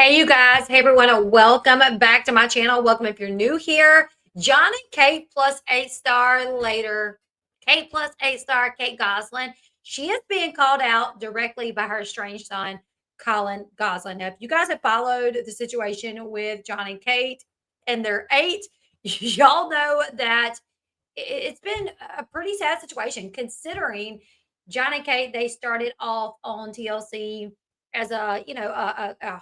Hey, you guys. Hey, everyone. Welcome back to my channel. Welcome if you're new here. John and Kate plus A-star later. Kate plus A-star, Kate Gosselin. She is being called out directly by her estranged son, Collin Gosselin. Now, if you guys have followed the situation with John and Kate and their 8, y'all know that it's been a pretty sad situation considering John and Kate, they started off on TLC as a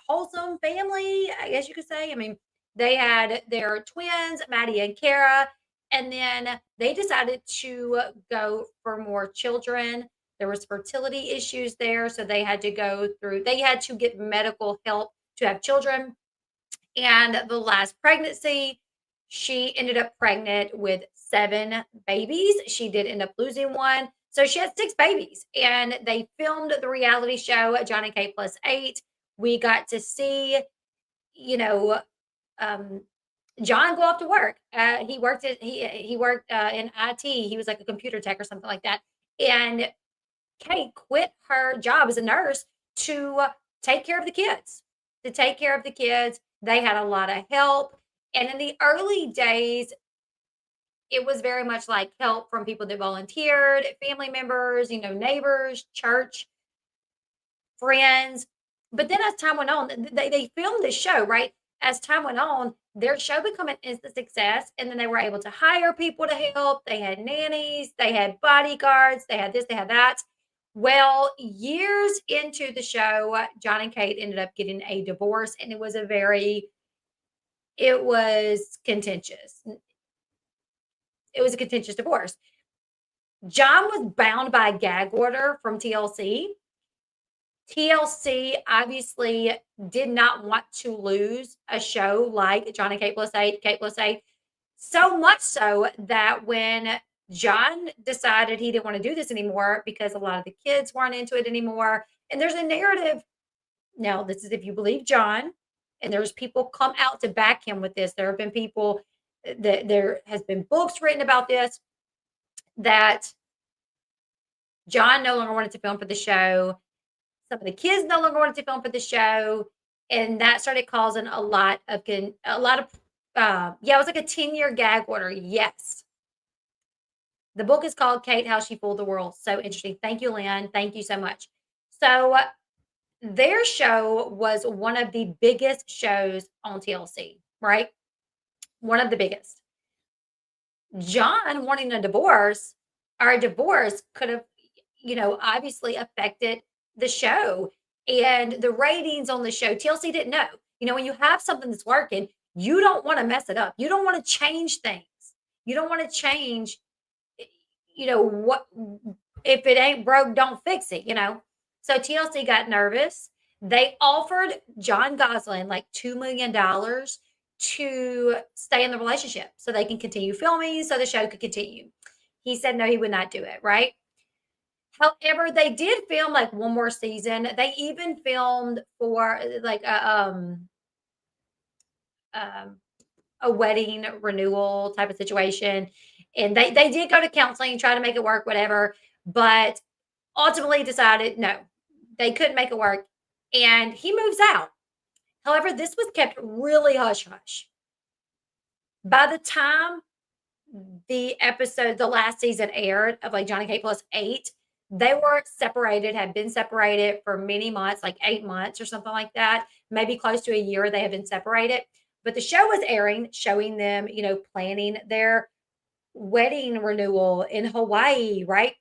wholesome family, I guess you could say. I mean, they had their twins, Maddie and Kara, and then they decided to go for more children. There was fertility issues there, so they had to get medical help to have children. And the last pregnancy, she ended up pregnant with 7 babies. She did end up losing one. So she had 6 babies. And they filmed the reality show, John and Kate plus 8. We got to see, you know, um, John go off to work. He worked in IT. He was like a computer tech or something like that. And Kate quit her job as a nurse to take care of the kids. To take care of the kids, they had a lot of help. And in the early days, it was very much like help from people that volunteered, family members, neighbors, church, friends. But then as time went on, they filmed this show, right? As time went on, their show became an instant success. And then they were able to hire people to help. They had nannies, they had bodyguards, they had this, they had that. Well, years into the show, John and Kate ended up getting a divorce, and it was contentious. It was a contentious divorce. John was bound by a gag order from TLC. TLC obviously did not want to lose a show like John and Kate plus 8, Kate plus 8. So much so that when John decided he didn't want to do this anymore because a lot of the kids weren't into it anymore. And there's a narrative. Now, this is if you believe John, and there's people come out to back him with this. There have been people that there has been books written about this, that John no longer wanted to film for the show. Some of the kids no longer wanted to film for the show. And that started causing a lot of it was like a 10-year gag order. Yes. The book is called Kate, How She Fooled the World. So interesting. Thank you, Lynn. Thank you so much. So their show was one of the biggest shows on TLC, right? One of the biggest. John wanting a divorce, our divorce could have, obviously affected the show and the ratings on the show. TLC didn't know. When you have something that's working, you don't want to mess it up. You don't want to change things. You don't want to change, what if it ain't broke, don't fix it, So TLC got nervous. They offered John Gosselin like $2 million to stay in the relationship so they can continue filming, so the show could continue. He said no, he would not do it, right? However, they did film like one more season. They even filmed for like a wedding renewal type of situation. And they did go to counseling, try to make it work, whatever, but ultimately decided no, they couldn't make it work. And he moves out. However, this was kept really hush hush. By the time the last season aired of like Johnny K plus 8, they were separated, had been separated for many months, like 8 months or something like that, maybe close to a year they had been separated. But the show was airing, showing them, planning their wedding renewal in Hawaii, right?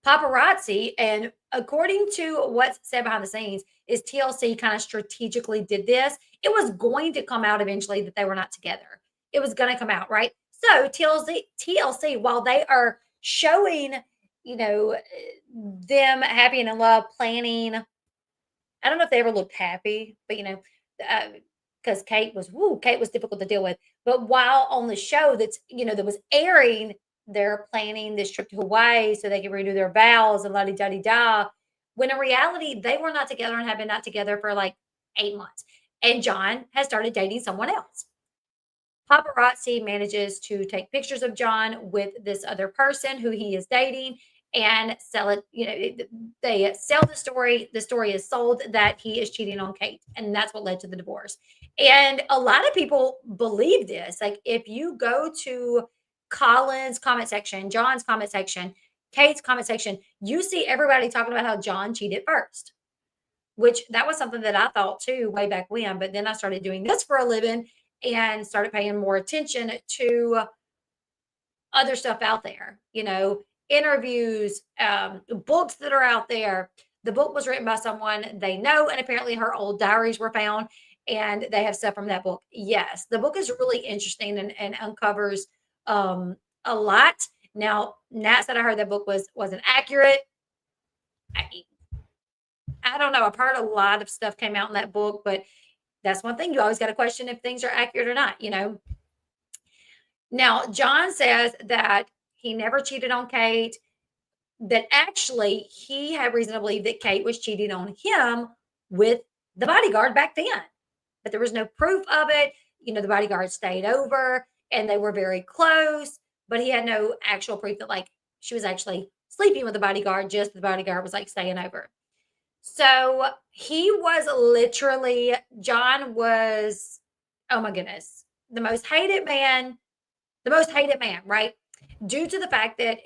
Paparazzi, and according to what's said behind the scenes, is TLC kind of strategically did this. It was going to come out eventually that they were not together. It was going to come out, right? So TLC, while they are showing, them happy and in love, planning. I don't know if they ever looked happy, but because Kate was difficult to deal with. But while on the show that was airing, they're planning this trip to Hawaii so they can renew their vows and la-di-da-di-da. When in reality, they were not together and have been not together for like 8 months. And John has started dating someone else. Paparazzi manages to take pictures of John with this other person who he is dating. and sell it. They sell the story. The story is sold that he is cheating on Kate, and that's what led to the divorce. And a lot of people believe this. Like, if you go to Colin's comment section, John's comment section, Kate's comment section, you see everybody talking about how John cheated first, which that was something that I thought too way back when. But then I started doing this for a living and started paying more attention to other stuff out there, interviews, books that are out there. The book was written by someone they know, and apparently her old diaries were found, and they have stuff from that book. Yes, the book is really interesting and uncovers a lot. Now, Nat said I heard that book wasn't accurate. I don't know. I've heard a lot of stuff came out in that book, but that's one thing you always got to question if things are accurate or not. Now, John says that he never cheated on Kate, that actually he had reason to believe that Kate was cheating on him with the bodyguard back then, but there was no proof of it. The bodyguard stayed over and they were very close, but he had no actual proof that like she was actually sleeping with the bodyguard, just the bodyguard was like staying over. So he was literally, John was, oh my goodness, the most hated man, right? Due to the fact that,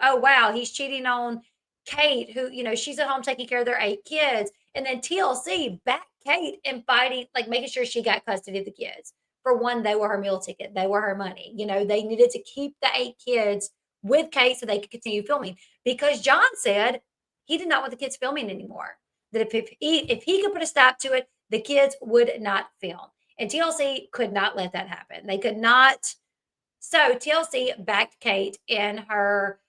oh wow, he's cheating on Kate, who, she's at home taking care of their 8 kids. And then TLC backed Kate in fighting, like making sure she got custody of the kids. For one, they were her meal ticket, they were her money. They needed to keep the 8 kids with Kate so they could continue filming, because John said he did not want the kids filming anymore. That if he could put a stop to it, the kids would not film. And TLC could not let that happen. They could not. So TLC backed Kate in her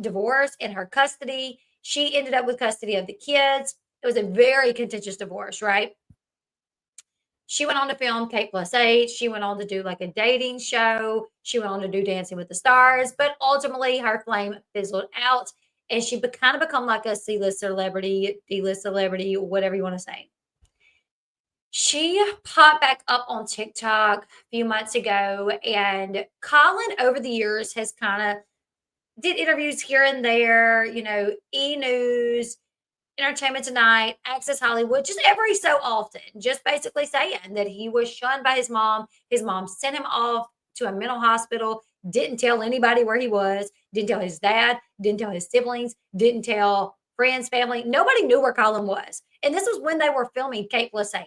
divorce, in her custody. She ended up with custody of the kids. It was a very contentious divorce, right? She went on to film Kate Plus 8. She went on to do like a dating show. She went on to do Dancing with the Stars. But ultimately, her flame fizzled out, and she kind of become like a C-list celebrity, D-list celebrity, whatever you want to say. She popped back up on TikTok a few months ago, and Collin over the years has kind of did interviews here and there, E News, Entertainment Tonight, Access Hollywood, just every so often, just basically saying that he was shunned by his mom. His mom sent him off to a mental hospital, didn't tell anybody where he was, didn't tell his dad, didn't tell his siblings, didn't tell friends, family. Nobody knew where Collin was. And this was when they were filming Kate Plus 8.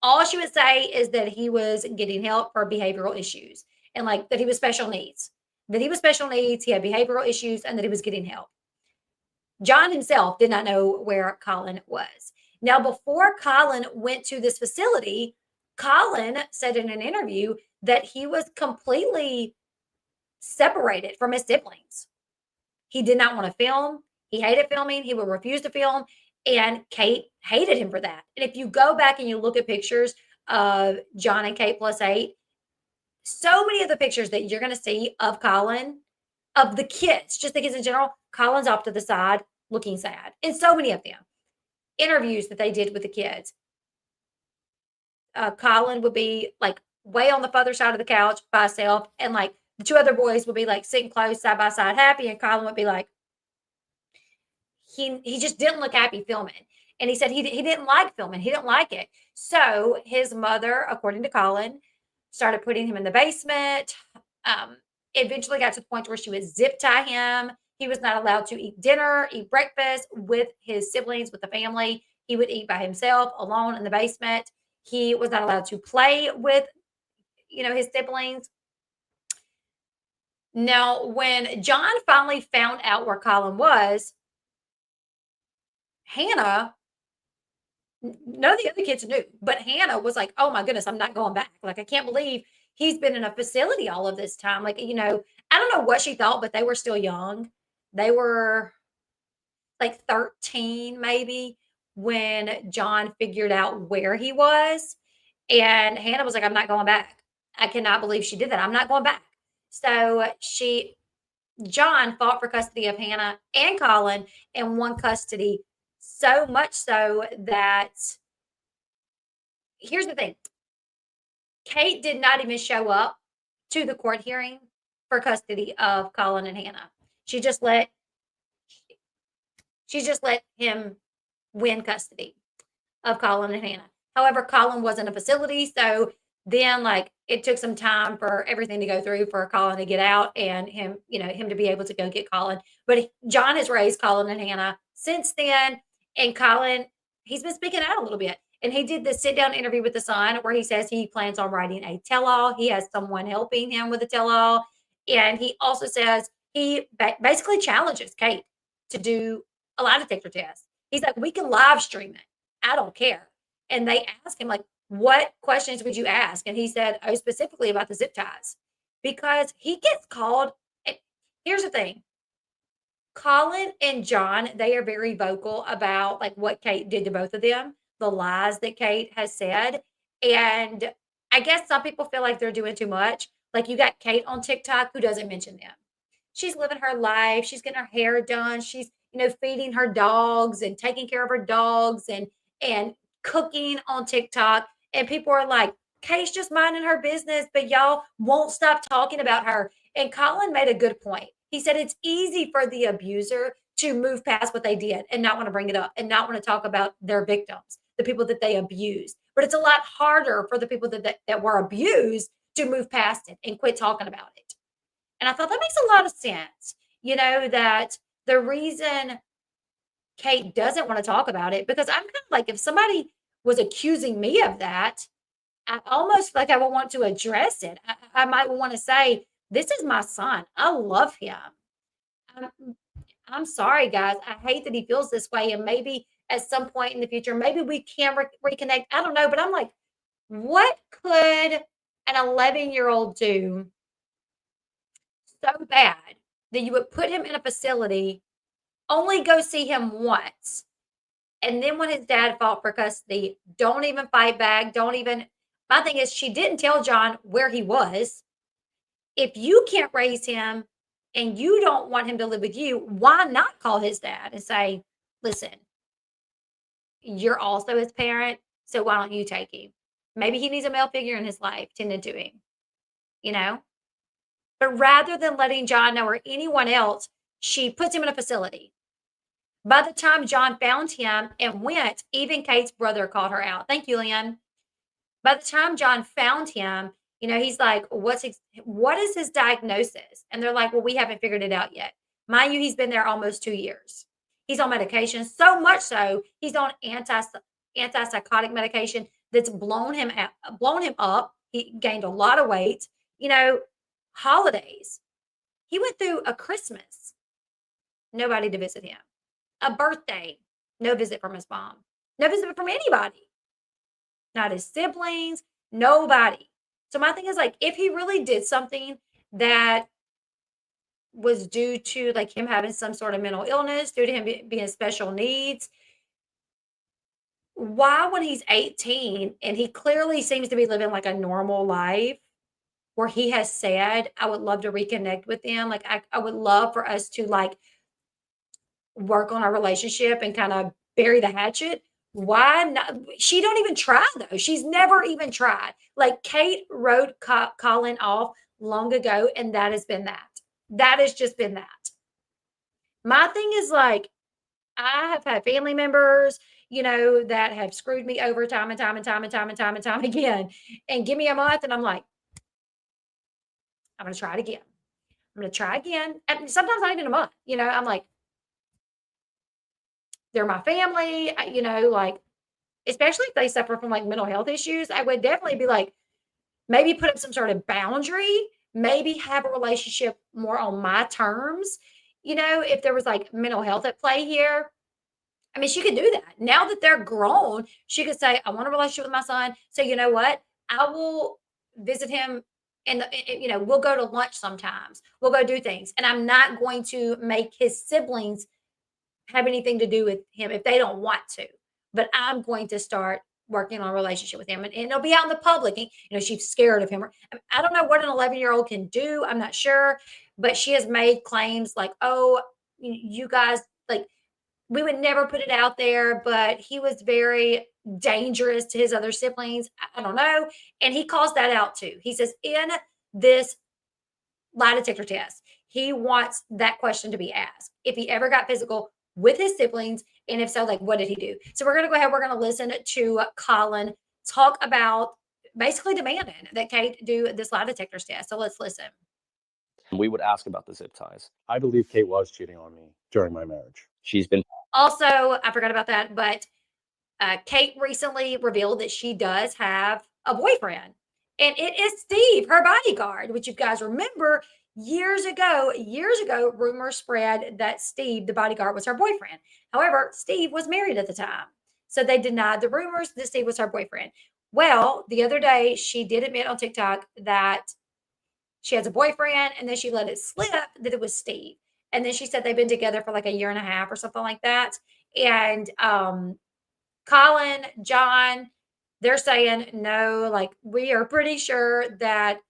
All she would say is that he was getting help for behavioral issues, and like that he was special needs, he had behavioral issues, and that he was getting help. John himself did not know where Collin was. Now, before Collin went to this facility, Collin said in an interview that he was completely separated from his siblings. He did not want to film. He hated filming. He would refuse to film. And Kate hated him for that. And if you go back and you look at pictures of John and Kate Plus 8, so many of the pictures that you're going to see of Collin, of the kids, just the kids in general, Collin's off to the side looking sad. And so many of them. Interviews that they did with the kids. Collin would be like way on the further side of the couch by himself. And like the 2 other boys would be like sitting close side by side happy. And Collin would be like, he just didn't look happy filming. And he said he didn't like filming. He didn't like it. So his mother, according to Collin, started putting him in the basement. Eventually got to the point where she would zip tie him. He was not allowed to eat dinner, eat breakfast with his siblings, with the family. He would eat by himself, alone in the basement. He was not allowed to play with, his siblings. Now, when John finally found out where Collin was, Hannah, none of the other kids knew, but Hannah was like, oh my goodness, I'm not going back. Like, I can't believe he's been in a facility all of this time. Like, I don't know what she thought, but they were still young. They were like 13 maybe when John figured out where he was. And Hannah was like, I'm not going back. I cannot believe she did that. I'm not going back. So John fought for custody of Hannah and Collin and won custody, so much so that, here's the thing, Kate did not even show up to the court hearing for custody of Collin and Hannah. She just let she just let him win custody of Collin and Hannah. However, Collin was in a facility, so then like it took some time for everything to go through for Collin to get out and him to be able to go get Collin. But John has raised Collin and Hannah since then, and Collin, he's been speaking out a little bit. And he did this sit down interview with the Sun where he says he plans on writing a tell all. He has someone helping him with a tell all. And he also says he basically challenges Kate to do a lie detector test. He's like, we can live stream it. I don't care. And they asked him, like, what questions would you ask? And he said, oh, specifically about the zip ties. Because he gets called. Here's the thing. Collin and John, they are very vocal about like what Kate did to both of them, the lies that Kate has said. And I guess some people feel like they're doing too much. Like you got Kate on TikTok who doesn't mention them. She's living her life. She's getting her hair done. She's, feeding her dogs and taking care of her dogs and cooking on TikTok. And people are like, Kate's just minding her business, but y'all won't stop talking about her. And Collin made a good point. He said it's easy for the abuser to move past what they did and not want to bring it up and not want to talk about their victims, the people that they abused. But it's a lot harder for the people that were abused to move past it and quit talking about it. And I thought that makes a lot of sense, that the reason Kate doesn't want to talk about it, because I'm kind of like, if somebody was accusing me of that, I almost feel like I would want to address it. I might want to say, this is my son. I love him. I'm, I'm sorry, guys. I hate that he feels this way. And maybe at some point in the future, maybe we can reconnect. I don't know. But I'm like, what could an 11-year-old do so bad that you would put him in a facility, only go see him once, and then when his dad fought for custody, don't even fight back, don't even my thing is she didn't tell John where he was. If you can't raise him and you don't want him to live with you, why not call his dad and say, "Listen, you're also his parent, so why don't you take him?" Maybe he needs a male figure in his life tending to him, you know? But rather than letting John know or anyone else, she puts him in a facility. By the time John found him and went, even Kate's brother called her out. Thank you, Lynn. By the time John found him, he's like, what is his diagnosis? And they're like, well, we haven't figured it out yet. Mind you, he's been there almost 2 years. He's on medication, so much so he's on antipsychotic medication that's blown him up. He gained a lot of weight. Holidays. He went through a Christmas, nobody to visit him. A birthday, no visit from his mom. No visit from anybody. Not his siblings, nobody. So my thing is like, if he really did something that was due to like him having some sort of mental illness, due to him being special needs, why when he's 18 and he clearly seems to be living like a normal life, where he has said, I would love to reconnect with them. Like, I would love for us to like work on our relationship and kind of bury the hatchet. Why not? She don't even try though. She's never even tried. Like Kate wrote Collin off long ago, and that has been that. That has just been that. My thing is like, I have had family members, that have screwed me over time and time and time and time and time and time again. And give me a month, and I'm like, I'm going to try it again. I'm going to try again. And sometimes not even a month. I'm like, they're my family, like, especially if they suffer from like mental health issues, I would definitely be like, maybe put up some sort of boundary, maybe have a relationship more on my terms. If there was like mental health at play here, I mean, she could do that. Now that they're grown, she could say, I want a relationship with my son. So you know what? I will visit him and we'll go to lunch sometimes. We'll go do things. And I'm not going to make his siblings have anything to do with him if they don't want to. But I'm going to start working on a relationship with him. And it'll be out in the public. And, she's scared of him. I don't know what an 11-year-old can do. I'm not sure. But she has made claims like, oh, you guys, like, we would never put it out there, but he was very dangerous to his other siblings. I don't know. And he calls that out too. He says in this lie detector test, he wants that question to be asked. If he ever got physical with his siblings, and if so, like, what did he do? So we're going to go ahead. We're going to listen to Collin talk about basically demanding that Kate do this lie detector test. So let's listen. We would ask about the zip ties. I believe Kate was cheating on me during my marriage. She's been. Also, I forgot about that, but Kate recently revealed that she does have a boyfriend, and it is Steve, her bodyguard, which you guys remember years ago, rumors spread that Steve, the bodyguard, was her boyfriend. However, Steve was married at the time. So they denied the rumors that Steve was her boyfriend. Well, the other day, she did admit on TikTok that she has a boyfriend, and then she let it slip that it was Steve. And then she said they've been together for like a year and a half or something like that. And Collin, John, they're saying no, like we are pretty sure that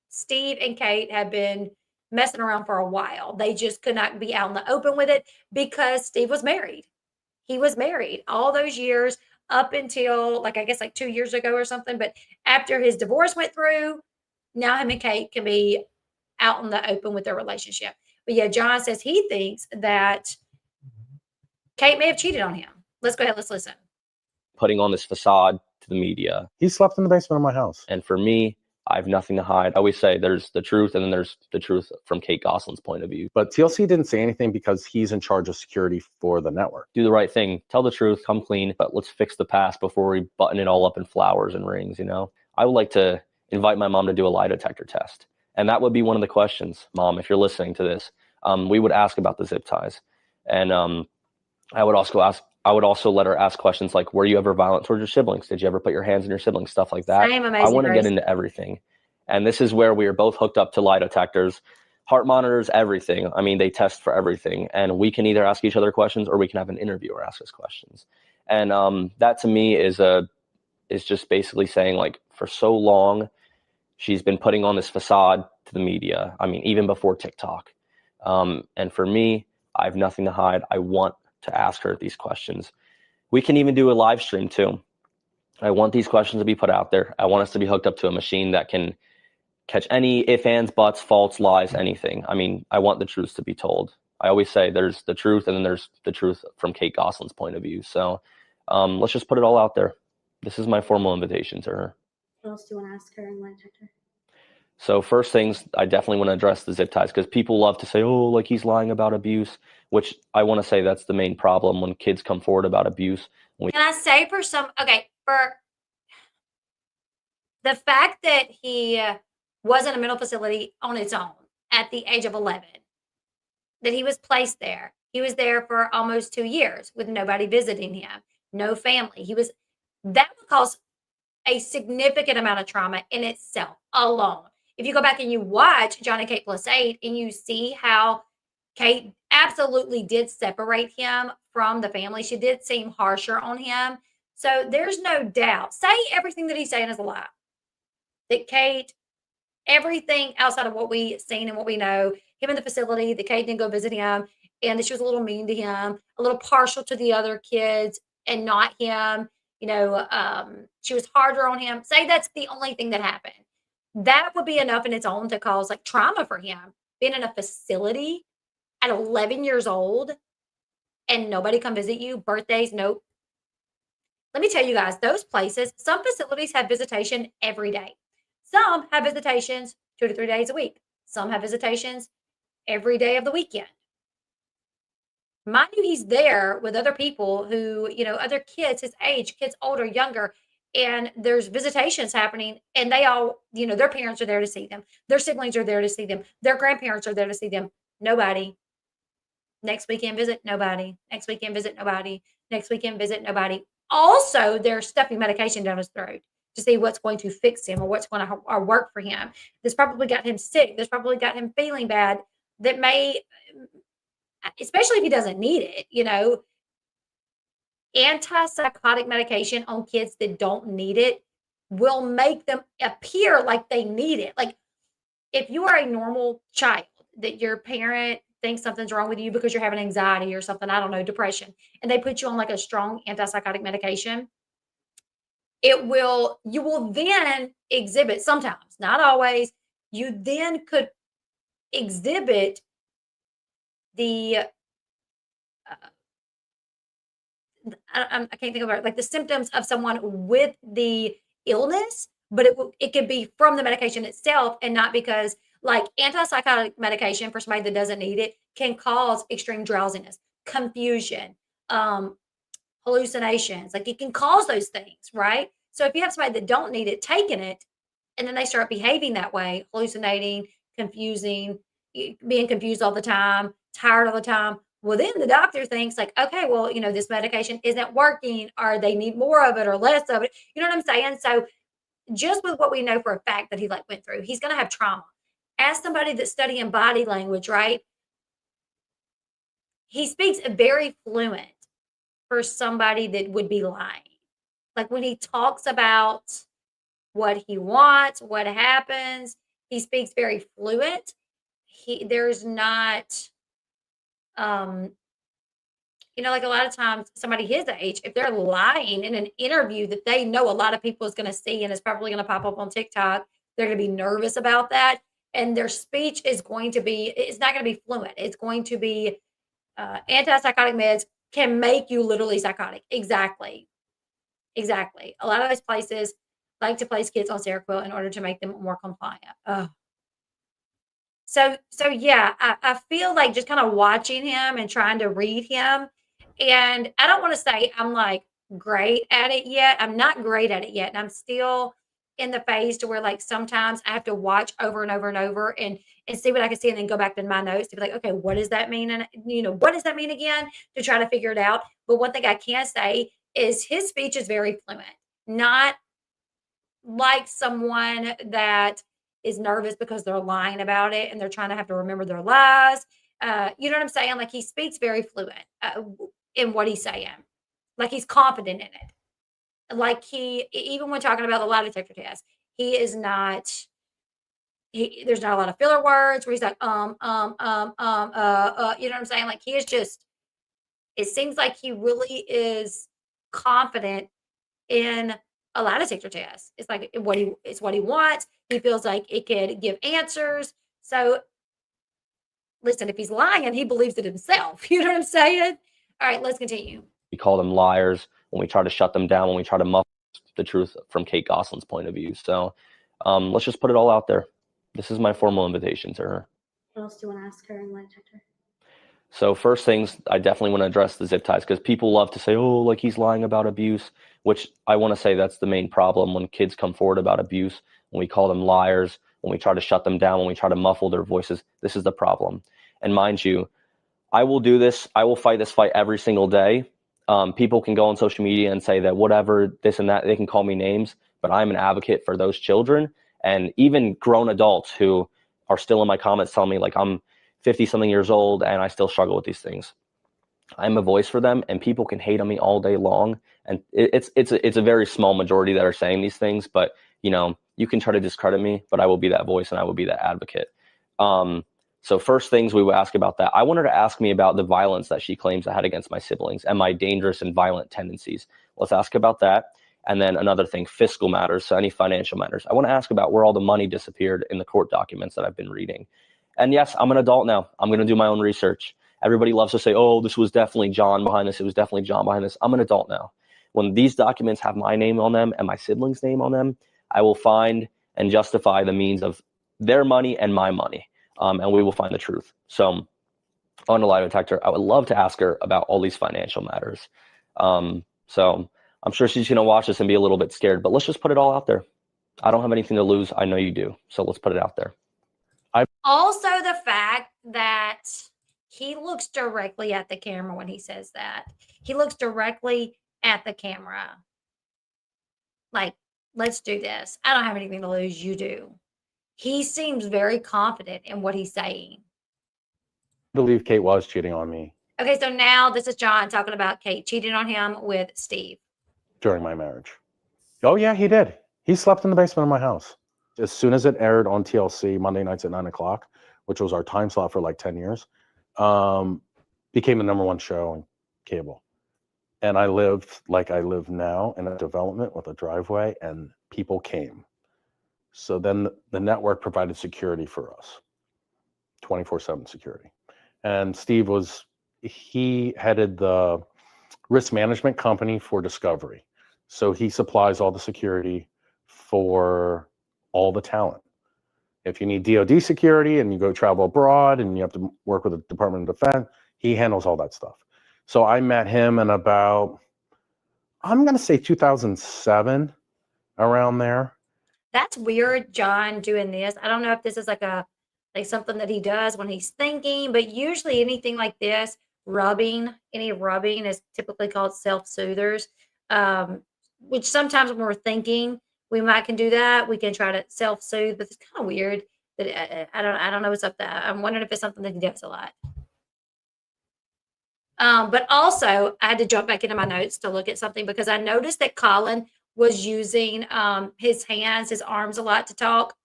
Steve and Kate have been messing around for a while. They just could not be out in the open with it because Steve was married. He was married all those years up until like I guess like 2 years ago or something. But after his divorce went through, now him and Kate can be out in the open with their relationship. But yeah, John says he thinks that Kate may have cheated on him. Let's go ahead, let's listen. Putting on this facade to the media. He slept in the basement of my house. And for me, I have nothing to hide. I always say there's the truth, and then there's the truth from Kate Gosselin's point of view. But TLC didn't say anything because he's in charge of security for the network. Do the right thing. Tell the truth. Come clean. But let's fix the past before we button it all up in flowers and rings, you know? I would like to invite my mom to do a lie detector test. And that would be one of the questions. Mom, if you're listening to this, we would ask about the zip ties. And I would also let her ask questions like, were you ever violent towards your siblings? Did you ever put your hands on your siblings? Stuff like that. Same, I want to get Grace. into everything. And this is where we are both hooked up to lie detectors, heart monitors, everything. I mean, they test for everything. And we can either ask each other questions or we can have an interviewer ask us questions. And that to me is just basically saying, like, for so long, she's been putting on this facade to the media. I mean, even before TikTok. And for me, I have nothing to hide. I want to ask her these questions. We can even do a live stream too. I want these questions to be put out there. I want us to be hooked up to a machine that can catch any ifs, ands, buts, faults, lies, anything. I mean, I want the truth to be told. I always say there's the truth, and then there's the truth from Kate Gosselin's point of view. So let's just put it all out there. This is my formal invitation to her. What else do you want to ask her in lie detector? So first things, I definitely want to address the zip ties, because people love to say, oh, like he's lying about abuse, which I want to say that's the main problem when kids come forward about abuse. Can I say for the fact that he was in a mental facility on its own at the age of 11, that he was placed there. He was there for almost 2 years with nobody visiting him, no family. That would cause a significant amount of trauma in itself alone. If you go back and you watch John and Kate Plus 8 and you see how Kate absolutely did separate him from the family, she did seem harsher on him. So there's no doubt. Say everything that he's saying is a lie. That Kate, everything outside of what we've seen and what we know, him in the facility, that Kate didn't go visit him, and that she was a little mean to him, a little partial to the other kids and not him. You know, she was harder on him. Say that's the only thing that happened. That would be enough in its own to cause like trauma for him. Being in a facility at 11 years old and nobody come visit you, birthdays, nope. Let me tell you guys, those places, some facilities have visitation every day. Some have visitations 2 to 3 days a week. Some have visitations every day of the weekend. Mind you, he's there with other people who, you know, other kids his age, kids older, younger, and there's visitations happening, and they all, you know, their parents are there to see them. Their siblings are there to see them. Their grandparents are there to see them. Nobody. Next weekend visit, nobody. Next weekend visit, nobody. Next weekend visit, nobody. Also, they're stuffing medication down his throat to see what's going to fix him or what's going to work for him. This probably got him sick. This probably got him feeling bad. That may, especially if he doesn't need it, you know, antipsychotic medication on kids that don't need it will make them appear like they need it. Like if you are a normal child that your parent thinks something's wrong with you because you're having anxiety or something, I don't know, depression, and they put you on like a strong antipsychotic medication, you will then exhibit sometimes, not always, you then could exhibit the I can't think of it, like the symptoms of someone with the illness, but it could be from the medication itself and not because like antipsychotic medication for somebody that doesn't need it can cause extreme drowsiness, confusion, um, hallucinations. Like it can cause those things, right? So if you have somebody that don't need it taking it, and then they start behaving that way, hallucinating, confusing, being confused all the time, tired all the time. Well, then the doctor thinks like, okay, well, this medication isn't working, or they need more of it or less of it. You know what I'm saying? So just with what we know for a fact that he like went through, he's going to have trauma. As somebody that's studying body language, right? He speaks very fluent for somebody that would be lying. Like when he talks about what he wants, what happens, he speaks very fluent. There's not, um, like a lot of times somebody his age, if they're lying in an interview that they know a lot of people is going to see and it's probably going to pop up on TikTok, they're going to be nervous about that. And their speech is going to be, it's not going to be fluent. It's going to be antipsychotic meds can make you literally psychotic. Exactly. Exactly. A lot of those places like to place kids on Seroquel in order to make them more compliant. Ugh. So yeah, I feel like just kind of watching him and trying to read him. And I don't want to say I'm like great at it yet. I'm not great at it yet. And I'm still in the phase to where like sometimes I have to watch over and over and over and see what I can see and then go back to my notes to be like, okay, what does that mean? And what does that mean again? To try to figure it out. But one thing I can say is his speech is very fluent, not like someone that is nervous because they're lying about it and they're trying to have to remember their lies. You know what I'm saying? Like he speaks very fluent in what he's saying. Like he's confident in it. Like even when talking about the lie detector test, he is not. There's not a lot of filler words where he's like you know what I'm saying? Like he is just. It seems like he really is confident in a lie detector test. It's like it's what he wants. He feels like it could give answers. So listen, if he's lying, he believes it himself. You know what I'm saying? All right, let's continue. We call them liars when we try to shut them down, when we try to muffle the truth from Kate Gosselin's point of view. So let's just put it all out there. This is my formal invitation to her. What else do you want to ask her in lie detector? So first things, I definitely want to address the zip ties because people love to say, oh, like he's lying about abuse, which I want to say that's the main problem when kids come forward about abuse, when we call them liars, when we try to shut them down, when we try to muffle their voices. This is the problem. And mind you, I will do this. I will fight this fight every single day. People can go on social media and say that whatever, this and that, they can call me names, but I'm an advocate for those children and even grown adults who are still in my comments telling me like I'm 50 something years old and I still struggle with these things. I'm a voice for them and people can hate on me all day long. And it's a very small majority that are saying these things, but you can try to discredit me, but I will be that voice and I will be that advocate. So first things we will ask about that. I want her to ask me about the violence that she claims I had against my siblings and my dangerous and violent tendencies. Let's ask about that. And then another thing, fiscal matters, so any financial matters. I want to ask about where all the money disappeared in the court documents that I've been reading. And yes, I'm an adult now. I'm going to do my own research. Everybody loves to say, oh, this was definitely John behind this. It was definitely John behind this. I'm an adult now. When these documents have my name on them and my siblings' name on them, I will find and justify the means of their money and my money. And we will find the truth. So on the lie detector, I would love to ask her about all these financial matters. So I'm sure she's going to watch this and be a little bit scared, but let's just put it all out there. I don't have anything to lose. I know you do. So let's put it out there. Also, the fact that he looks directly at the camera when he says that. He looks directly at the camera. Like, let's do this. I don't have anything to lose. You do. He seems very confident in what he's saying. I believe Kate was cheating on me Okay, so now this is John talking about Kate cheating on him with Steve. during my marriage. Oh, yeah, he did. He slept in the basement of my house. As soon as it aired on TLC Monday nights at 9 o'clock, which was our time slot for like 10 years, became the #1 show on cable. And I lived like I live now in a development with a driveway, and people came. So then the network provided security for us. 24/7 security. And Steve he headed the risk management company for Discovery. So he supplies all the security for all the talent. If you need DoD security and you go travel abroad and you have to work with the Department of Defense, he handles all that stuff. So I met him in about, I'm going to say 2007, around there. That's weird, John, doing this. I don't know if this is like something that he does when he's thinking, but usually anything like this, any rubbing is typically called self-soothers. Which sometimes when we're thinking, we might can do that. We can try to self-soothe, but it's kind of weird that I don't know what's up there. I'm wondering if it's something that he does a lot. But also, I had to jump back into my notes to look at something because I noticed that Collin was using his hands, his arms a lot to talk.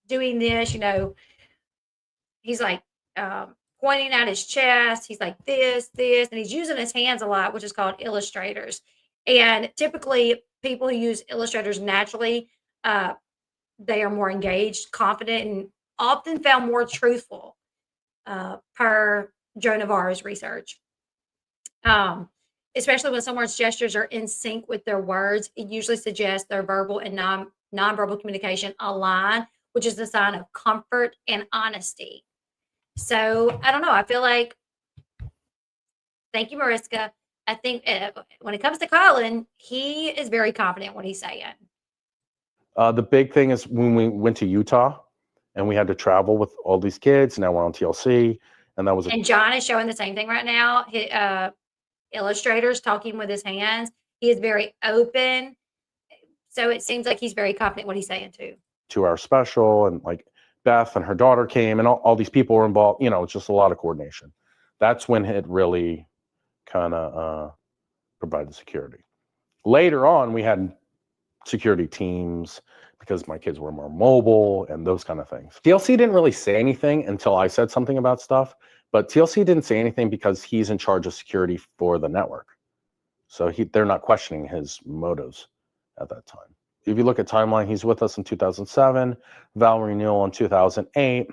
Doing this, he's like pointing at his chest. He's like this, and he's using his hands a lot, which is called illustrators. And typically, people who use illustrators naturally, they are more engaged, confident, and often found more truthful, per Joe Navarro's research. Especially when someone's gestures are in sync with their words, it usually suggests their verbal and nonverbal communication align, which is a sign of comfort and honesty. So I don't know. I feel like, thank you, Mariska. I think when it comes to Collin, he is very confident in what he's saying. The big thing is when we went to Utah and we had to travel with all these kids. Now we're on TLC, and that was. And John is showing the same thing right now. Illustrators talking with his hands. He is very open. So it seems like he's very confident what he's saying too. 2-hour special, and like Beth and her daughter came, and all these people were involved. It's just a lot of coordination. That's when it really kind of provided security. Later on, we had security teams because my kids were more mobile and those kind of things. TLC didn't really say anything until I said something about stuff, but TLC didn't say anything because he's in charge of security for the network. So they're not questioning his motives at that time. If you look at timeline, he's with us in 2007, vow renewal in 2008.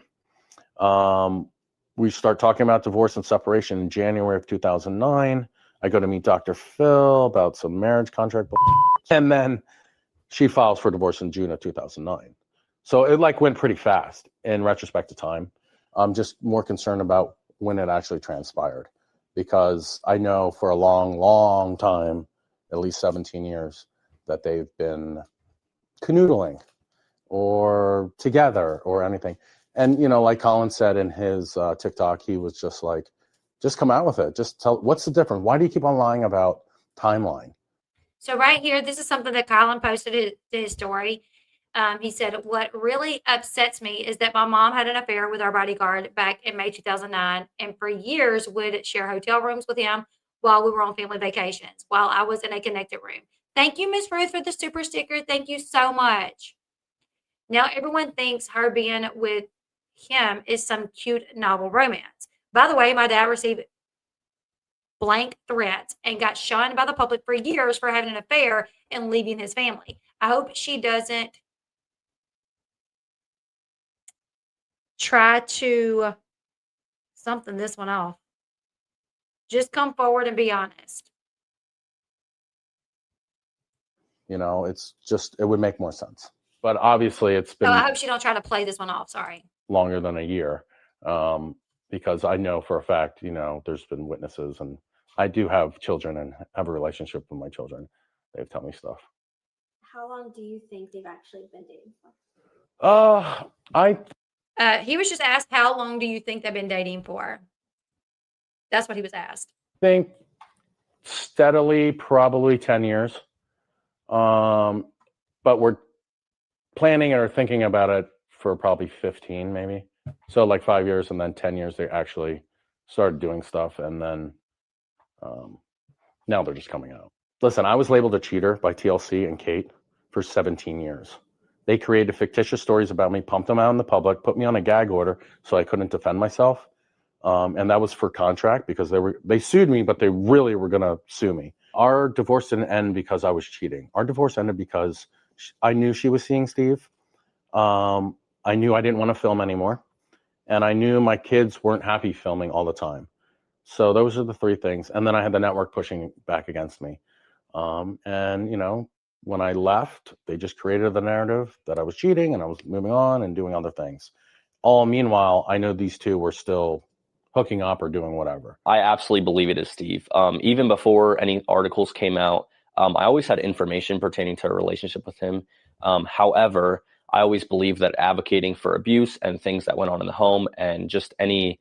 We start talking about divorce and separation in January of 2009. I go to meet Dr. Phil about some marriage contract, and then she files for divorce in June of 2009. So it went pretty fast in retrospect to time. I'm just more concerned about when it actually transpired, because I know for a long, long time, at least 17 years, that they've been canoodling or together or anything. And, like Collin said in his TikTok, he was just like, just come out with it. Just tell, what's the difference? Why do you keep on lying about timeline? So right here, this is something that Collin posted to his story. He said, what really upsets me is that my mom had an affair with our bodyguard back in May 2009, and for years would share hotel rooms with him while we were on family vacations, while I was in a connected room. Thank you, Miss Ruth, for the super sticker. Thank you so much. Now everyone thinks her being with him is some cute novel romance. By the way, my dad received blank threats and got shunned by the public for years for having an affair and leaving his family. I hope she doesn't try to something this one off. Just come forward and be honest. It's just, it would make more sense. But obviously it's been. So I hope she don't try to play this one off. Sorry. Longer than a year. Because I know for a fact, there's been witnesses, and I do have children and have a relationship with my children. They've told me stuff. How long do you think they've actually been dating for? He was just asked, how long do you think they've been dating for? That's what he was asked. Think steadily, probably 10 years. But we're planning or thinking about it for probably 15, maybe. So 5 years, and then 10 years, they actually started doing stuff. And then now they're just coming out. Listen, I was labeled a cheater by TLC and Kate for 17 years. They created fictitious stories about me, pumped them out in the public, put me on a gag order so I couldn't defend myself. And that was for contract, because they sued me, but they really were going to sue me. Our divorce didn't end because I was cheating. Our divorce ended because I knew she was seeing Steve. I knew I didn't want to film anymore. and I knew my kids weren't happy filming all the time. So those are the three things. And then I had the network pushing back against me. And, you know, when I left, they just created the narrative that I was cheating and I was moving on and doing other things. All meanwhile, I know these two were still hooking up or doing whatever. I absolutely believe it is Steve. Even before any articles came out, I always had information pertaining to a relationship with him. However, I always believed that advocating for abuse and things that went on in the home and just any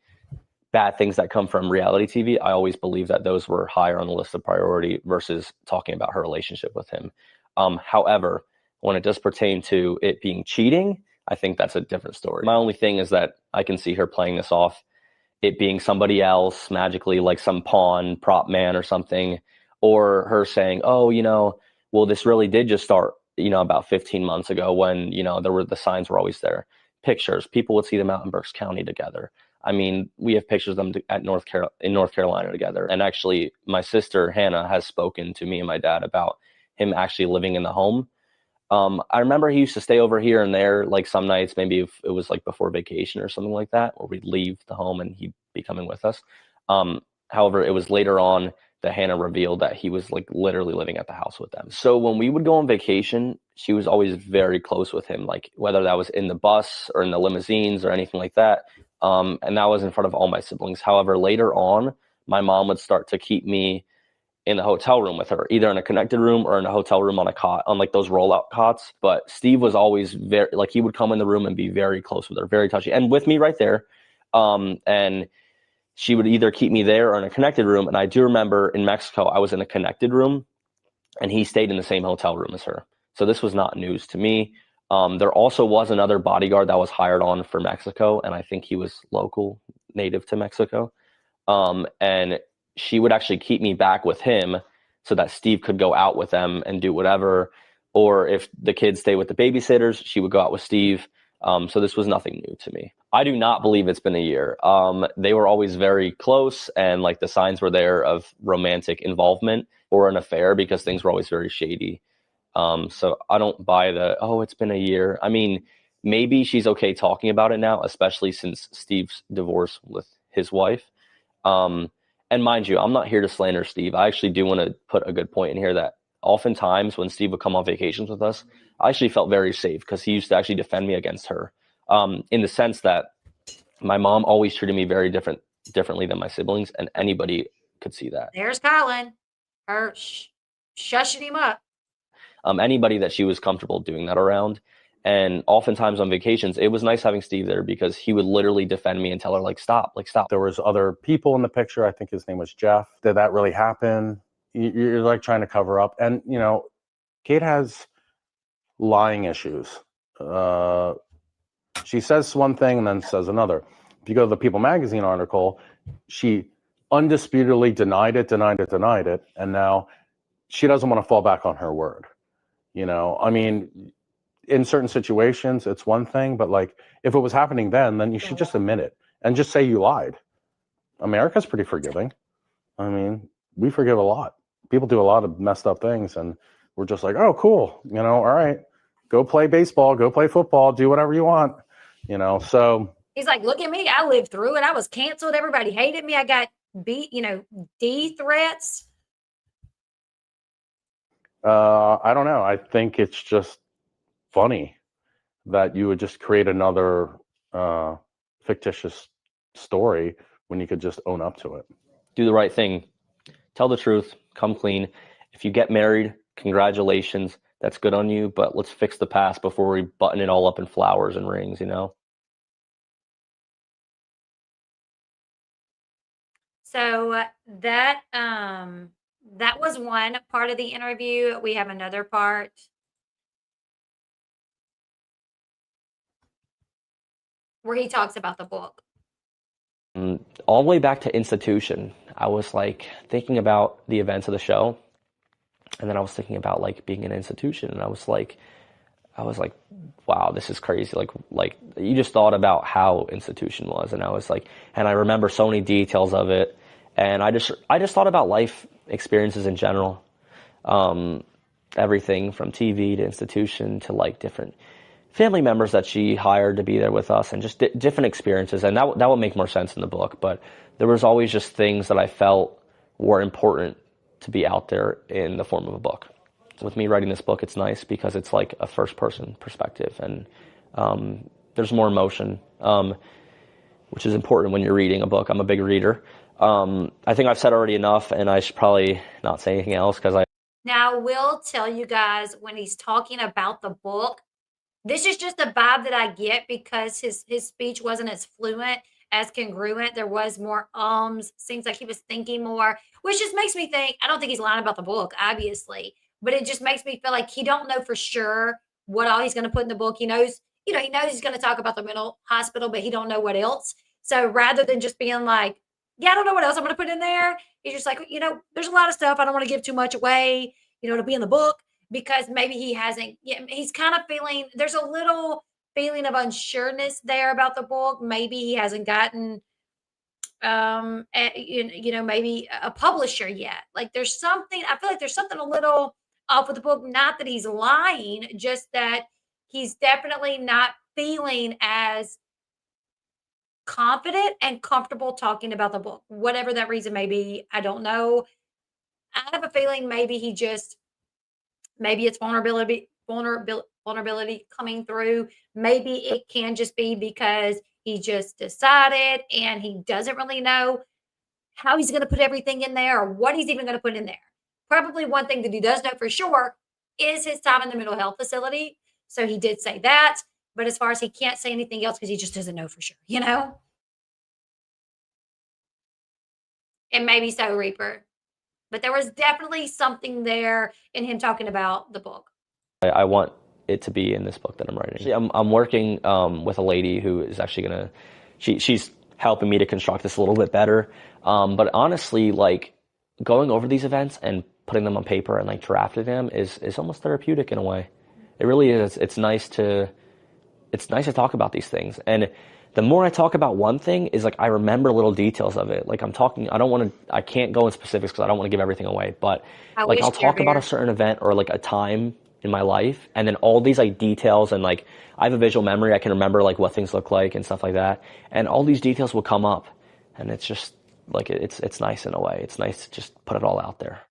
bad things that come from reality TV, I always believed that those were higher on the list of priority versus talking about her relationship with him. However, when it does pertain to it being cheating, I think that's a different story. My only thing is that I can see her playing this off, it being somebody else magically, like some pawn prop man or something, or her saying, oh, you know, well, this really did just start, you know, about 15 months ago when, you know, the signs were always there. Pictures, people would see them out in Berks County together. I mean, we have pictures of them in North Carolina together. And actually, my sister, Hannah, has spoken to me and my dad about him actually living in the home. I remember he used to stay over here and there, like some nights, maybe if it was like before vacation or something like that, where we'd leave the home and he'd be coming with us. However, it was later on that Hannah revealed that he was like literally living at the house with them. So when we would go on vacation, she was always very close with him, like whether that was in the bus or in the limousines or anything like that. And that was in front of all my siblings. However, later on, my mom would start to keep me in the hotel room with her, either in a connected room or in a hotel room on a cot, on like those rollout cots. But Steve was always very, like, he would come in the room and be very close with her, very touchy, and with me right there. And she would either keep me there or in a connected room. And I do remember in Mexico, I was in a connected room and he stayed in the same hotel room as her. So this was not news to me. There also was another bodyguard that was hired on for Mexico, and I think he was local, native to Mexico. And she would actually keep me back with him so that Steve could go out with them and do whatever. Or if the kids stay with the babysitters, she would go out with Steve. So this was nothing new to me. I do not believe it's been a year. They were always very close, and like the signs were there of romantic involvement or an affair because things were always very shady. So I don't buy oh, it's been a year. I mean, maybe she's okay talking about it now, especially since Steve's divorce with his wife. And mind you, I'm not here to slander Steve. I actually do want to put a good point in here that oftentimes when Steve would come on vacations with us, I actually felt very safe because he used to actually defend me against her, in the sense that my mom always treated me very differently than my siblings, and anybody could see that. There's Collin, her shushing him up. Anybody that she was comfortable doing that around. And oftentimes on vacations, it was nice having Steve there because he would literally defend me and tell her, like, stop, like, stop. There was other people in the picture. I think his name was Jeff. Did that really happen? You're like trying to cover up. And, you know, Kate has lying issues. She says one thing and then says another. If you go to the People magazine article, she undisputedly denied it. And now she doesn't want to fall back on her word. You know, I mean, in certain situations, it's one thing, but like if it was happening then you should just admit it and just say you lied. America's pretty forgiving. I mean, we forgive a lot. People do a lot of messed up things and we're just like, oh, cool. You know, all right, go play baseball, go play football, do whatever you want, you know? So he's like, look at me. I lived through it. I was canceled. Everybody hated me. I got beat, D threats. I don't know. I think it's just funny that you would just create another fictitious story when you could just own up to it. Do the right thing. Tell the truth. Come clean. If you get married, congratulations. That's good on you. But let's fix the past before we button it all up in flowers and rings, you know? So that was one part of the interview. We have another part. Where he talks about the book. All the way back to Institution, I was like thinking about the events of the show, and then I was thinking about like being an institution, and I was like, wow, this is crazy. Like you just thought about how Institution was, and I was like, and I remember so many details of it, and I just thought about life experiences in general, everything from TV to Institution to like different family members that she hired to be there with us, and just different experiences. And that would make more sense in the book. But there was always just things that I felt were important to be out there in the form of a book. With me writing this book, it's nice because it's like a first-person perspective, and there's more emotion, which is important when you're reading a book. I'm a big reader. I think I've said already enough, and I should probably not say anything else because Now, I will tell you guys when he's talking about the book, this is just a vibe that I get because his speech wasn't as fluent, as congruent. There was more seems like he was thinking more, which just makes me think, I don't think he's lying about the book, obviously, but it just makes me feel like he don't know for sure what all he's going to put in the book. He knows, he knows he's going to talk about the mental hospital, but he don't know what else. So rather than just being like, yeah, I don't know what else I'm going to put in there, he's just like, there's a lot of stuff. I don't want to give too much away, to be in the book, because maybe he hasn't, he's kind of feeling, there's a little feeling of unsureness there about the book. Maybe he hasn't gotten, maybe a publisher yet. Like there's something, I feel like there's something a little off with the book. Not that he's lying, just that he's definitely not feeling as confident and comfortable talking about the book. Whatever that reason may be, I don't know. I have a feeling maybe it's vulnerability coming through. Maybe it can just be because he just decided and he doesn't really know how he's going to put everything in there or what he's even going to put in there. Probably one thing that he does know for sure is his time in the mental health facility. So he did say that, but as far as he can't say anything else because he just doesn't know for sure, And maybe so, Reaper. But there was definitely something there in him talking about the book. I want it to be in this book that I'm writing. Actually, I'm working with a lady who is actually gonna, she's helping me to construct this a little bit better. But honestly, like going over these events and putting them on paper and like drafting them is almost therapeutic in a way. It really is. It's nice to talk about these things. And the more I talk about one thing is like I remember little details of it. Like I can't go in specifics because I don't want to give everything away. But like I'll talk about a certain event or like a time in my life, and then all these like details, and like I have a visual memory. I can remember like what things look like and stuff like that. And all these details will come up, and it's just like it's nice in a way. It's nice to just put it all out there.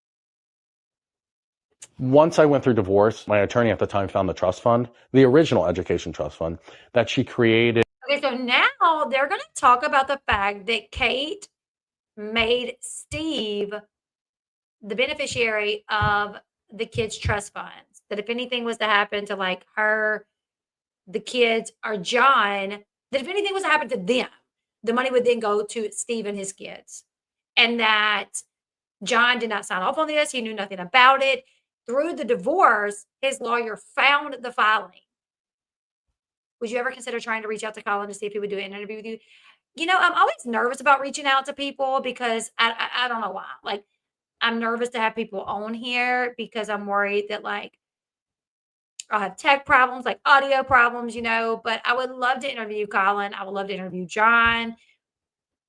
Once I went through divorce, my attorney at the time found the trust fund, the original education trust fund that she created. Okay, so now they're going to talk about the fact that Kate made Steve the beneficiary of the kids' trust funds. That if anything was to happen to like her, the kids, or John, that if anything was to happen to them, the money would then go to Steve and his kids. And that John did not sign off on this. He knew nothing about it. Through the divorce, his lawyer found the filing. Would you ever consider trying to reach out to Collin to see if he would do an interview with you? I'm always nervous about reaching out to people because I don't know why. Like, I'm nervous to have people on here because I'm worried that like I'll have tech problems, like audio problems, but I would love to interview Collin. I would love to interview John.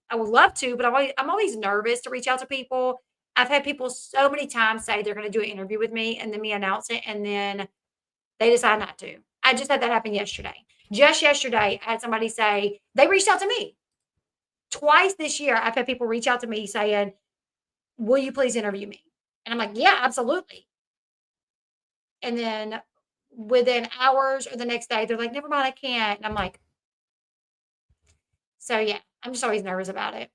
I would love to, but I'm always nervous to reach out to people. I've had people so many times say they're going to do an interview with me and then me announce it and then they decide not to. I just had that happen yesterday. Just yesterday, I had somebody say, they reached out to me. Twice this year, I've had people reach out to me saying, will you please interview me? And I'm like, yeah, absolutely. And then within hours or the next day, they're like, never mind, I can't. And I'm like, so yeah, I'm just always nervous about it.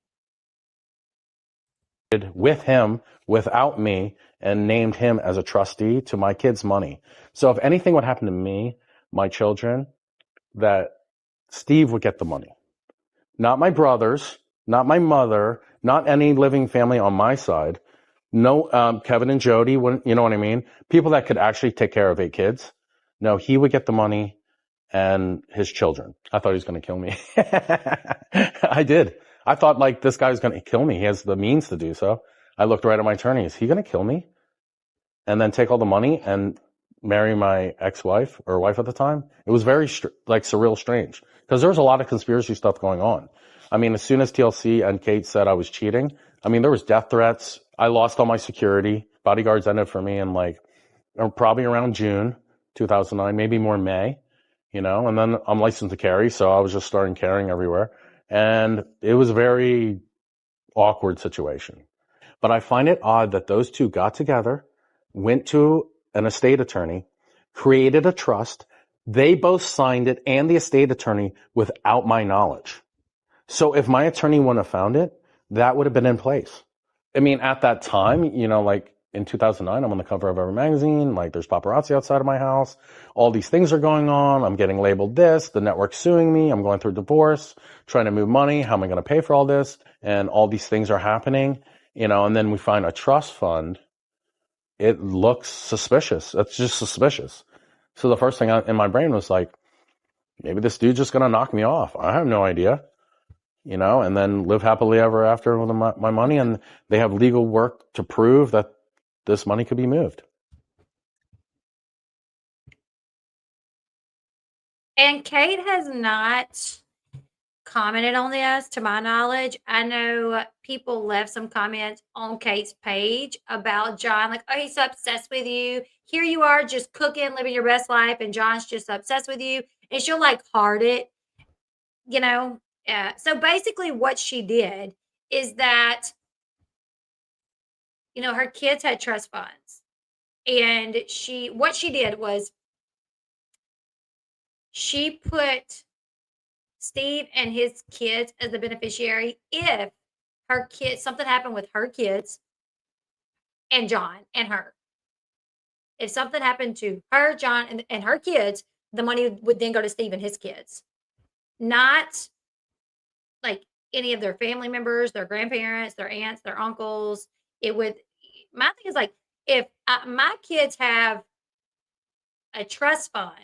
With him, without me, and named him as a trustee to my kids' money. So if anything would happen to me, my children, that Steve would get the money. Not my brothers, not my mother, not any living family on my side. No, Kevin and Jody wouldn't, you know what I mean? People that could actually take care of 8 kids. No, he would get the money and his children. I thought he was going to kill me. I did. I thought like this guy's going to kill me. He has the means to do so. I looked right at my attorney. Is he going to kill me? And then take all the money and marry my ex-wife or wife at the time? It was very surreal, strange, because there was a lot of conspiracy stuff going on. I mean, as soon as TLC and Kate said I was cheating, I mean, there was death threats. I lost all my security. Bodyguards ended for me in probably around June 2009, maybe more May. you know, and then I'm licensed to carry. So I was just starting carrying everywhere. And it was a very awkward situation. But I find it odd that those two got together, went to an estate attorney, created a trust. They both signed it and the estate attorney without my knowledge. So if my attorney wouldn't have found it, that would have been in place. I mean, at that time, you know, like in 2009, I'm on the cover of Every magazine. Like there's paparazzi outside of my house. All these things are going on. I'm getting labeled this. The network's suing me. I'm going through divorce, trying to move money. How am I going to pay for all this? And all these things are happening, you know, and then we find a trust fund. It looks suspicious. It's just suspicious. So the first thing in my brain was like, maybe this dude's just going to knock me off. I have no idea, you know, and then live happily ever after with my money. And they have legal work to prove that this money could be moved. And Kate has not commented on this to my knowledge. I know people left some comments on Kate's page about John, like, oh, he's so obsessed with you. Here you are just cooking, living your best life, and John's just obsessed with you. And she'll like heart it, you know. So basically what she did is that, you know, her kids had trust funds. And what she did was she put Steve and his kids as the beneficiary if her kids, something happened with her kids and John and her. If something happened to her, John, and her kids, the money would then go to Steve and his kids. Not like any of their family members, their grandparents, their aunts, their uncles. It would, my thing is like, if my kids have a trust fund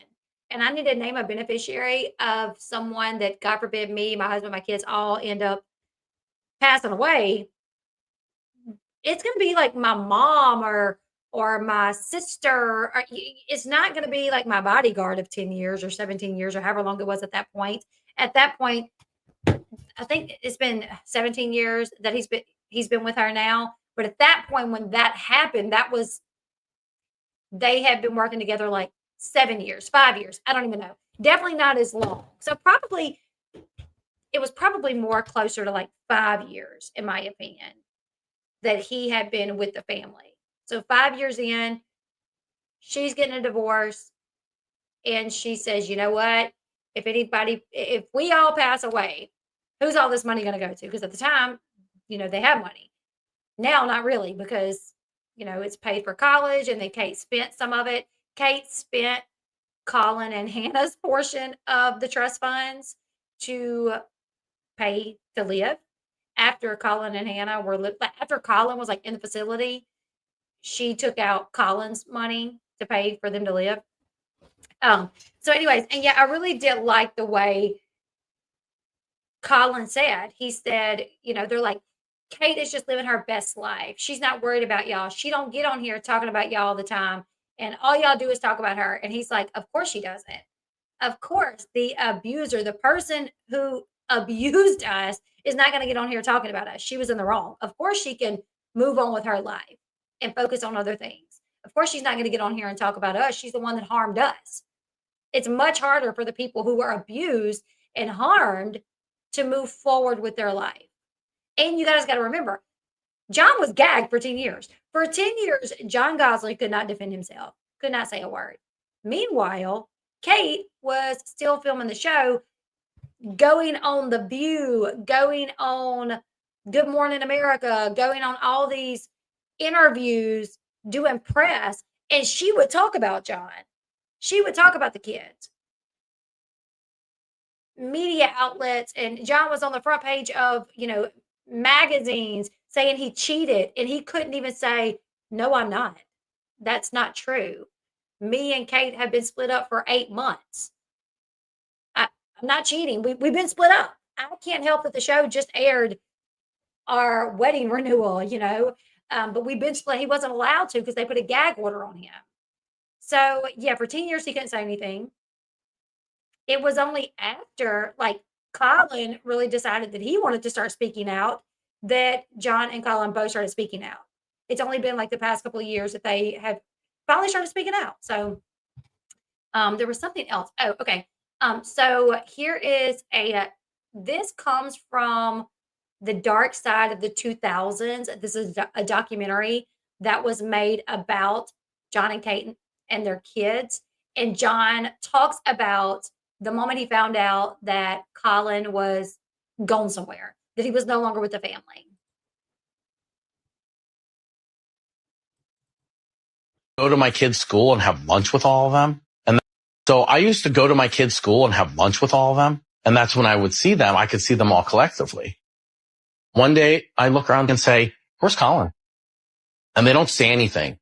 and I need to name a beneficiary of someone that, God forbid, me, my husband, my kids all end up passing away, it's going to be like my mom or my sister. Or it's not going to be like my bodyguard of 10 years or 17 years or however long it was at that point. At that point, I think it's been 17 years that he's been with her now. But at that point, when that happened, they had been working together like 7 years, 5 years. I don't even know. Definitely not as long. So it was probably more closer to like 5 years, in my opinion, that he had been with the family. So 5 years in, she's getting a divorce. And she says, you know what? If we all pass away, who's all this money going to go to? Because at the time, you know, they have money. Now, not really, because, you know, it's paid for college and then Kate spent some of it. Kate spent Collin and Hannah's portion of the trust funds to pay to live. After Collin and Hannah after Collin was like in the facility, she took out Collin's money to pay for them to live. So anyways, and yeah, I really did like the way Collin said. He said, you know, they're like, Kate is just living her best life. She's not worried about y'all. She don't get on here talking about y'all all the time. And all y'all do is talk about her. And he's like, of course she doesn't. Of course, the abuser, the person who abused us is not going to get on here talking about us. She was in the wrong. Of course she can move on with her life and focus on other things. Of course she's not going to get on here and talk about us. She's the one that harmed us. It's much harder for the people who were abused and harmed to move forward with their life. And you guys got to remember, John was gagged for 10 years. For 10 years, John Gosselin could not defend himself, could not say a word. Meanwhile, Kate was still filming the show, going on The View, going on Good Morning America, going on all these interviews, doing press, and she would talk about John. She would talk about the kids. Media outlets, and John was on the front page of, you know, magazines saying he cheated, and he couldn't even say, no, I'm not. That's not true. Me and Kate have been split up for 8 months. I'm not cheating. We've been split up. I can't help that the show just aired our wedding renewal, you know, but we've been split. He wasn't allowed to because they put a gag order on him. So yeah, for 10 years, he couldn't say anything. It was only after like Collin really decided that he wanted to start speaking out that John and Collin both started speaking out. It's only been like the past couple of years that they have finally started speaking out. So there was something else. Oh, okay. So here is this comes from the dark side of the 2000s. This is a documentary that was made about John and Kate and their kids. And John talks about the moment he found out that Collin was gone somewhere, that he was no longer with the family. Go to my kids' school and have lunch with all of them. And so I used to go to my kids' school and have lunch with all of them. And that's when I would see them. I could see them all collectively. One day I look around and say, where's Collin? And they don't say anything,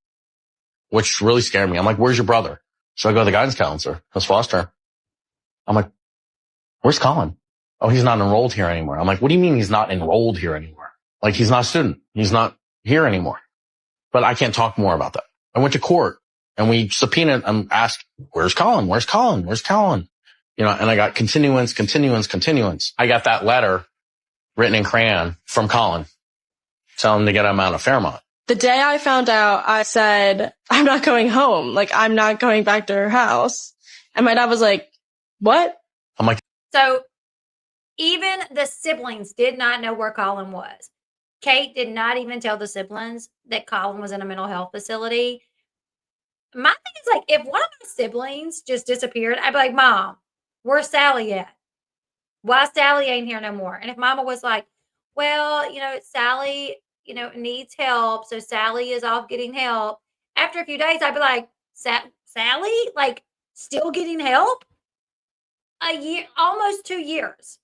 which really scared me. I'm like, where's your brother? So I go to the guidance counselor, Ms. Foster. I'm like, where's Collin? Oh, he's not enrolled here anymore. I'm like, what do you mean he's not enrolled here anymore? Like, he's not a student. He's not here anymore. But I can't talk more about that. I went to court and we subpoenaed and asked, where's Collin? Where's Collin? Where's Collin? And I got continuance. I got that letter written in crayon from Collin telling him to get him out of Fairmont. The day I found out, I said, I'm not going home. Like, I'm not going back to her house. And my dad was like, what? I'm like, so even the siblings did not know where Collin was. Kate did not even tell the siblings that Collin was in a mental health facility. My thing is, like, if one of my siblings just disappeared, I'd be like, Mom, where's Sally at? Why Sally ain't here no more? And if Mama was like, well, Sally, needs help, so Sally is off getting help. After a few days, I'd be like, Sally, like, still getting help? A year, almost 2 years.